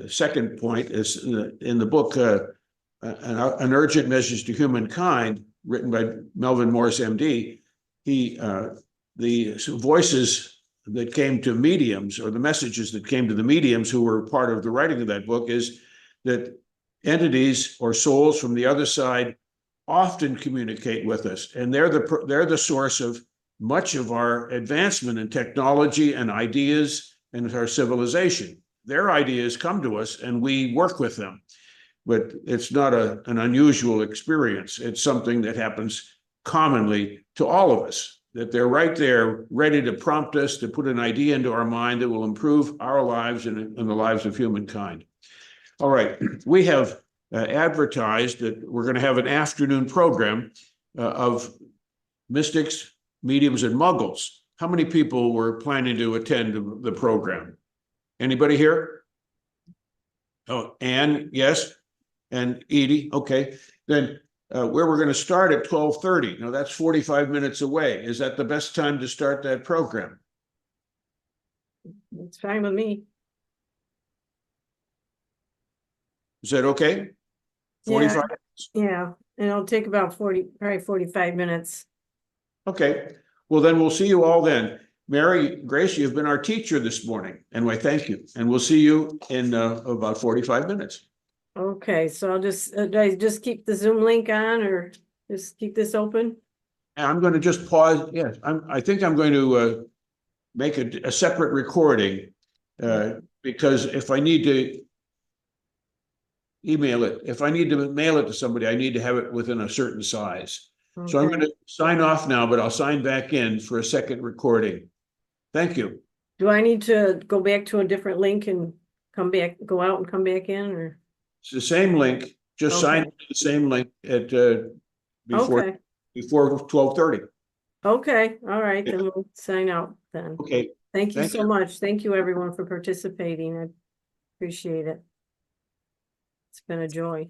second point is in the book, An Urgent Message to Humankind, written by Melvin Morris, MD, the voices that came to mediums, or the messages that came to the mediums who were part of the writing of that book, is that entities or souls from the other side often communicate with us, and they're the source of much of our advancement in technology and ideas and our civilization. Their ideas come to us and we work with them, but it's not an unusual experience. It's something that happens commonly to all of us, that they're right there ready to prompt us to put an idea into our mind that will improve our lives and the lives of humankind. All right, we have advertised that we're going to have an afternoon program of mystics, mediums, and muggles. How many people were planning to attend the program? Anybody here? Oh, Anne, yes. And Edie, okay. Then where we're going to start at 12:30. Now that's 45 minutes away. Is that the best time to start that program? It's fine with me. Is that okay? 45? Yeah, and it'll take about probably 45 minutes. Okay. Well, then we'll see you all then. Mary Grace, you've been our teacher this morning, and I thank you. And we'll see you in about 45 minutes. Okay, so I'll just, do I just keep the Zoom link on, or just keep this open? And I'm going to just pause. Yes, I think I'm going to make a separate recording because if I need to email it, if I need to mail it to somebody, I need to have it within a certain size. Okay. So I'm going to sign off now, but I'll sign back in for a second recording. Thank you. Do I need to go back to a different link and come back, go out and come back in, or? It's the same link. Just sign into the same link at before 12:30. Okay, all right, then we'll sign out then. Okay. Thank you Thank so you. much. Thank you, everyone, for participating. I appreciate it. It's been a joy.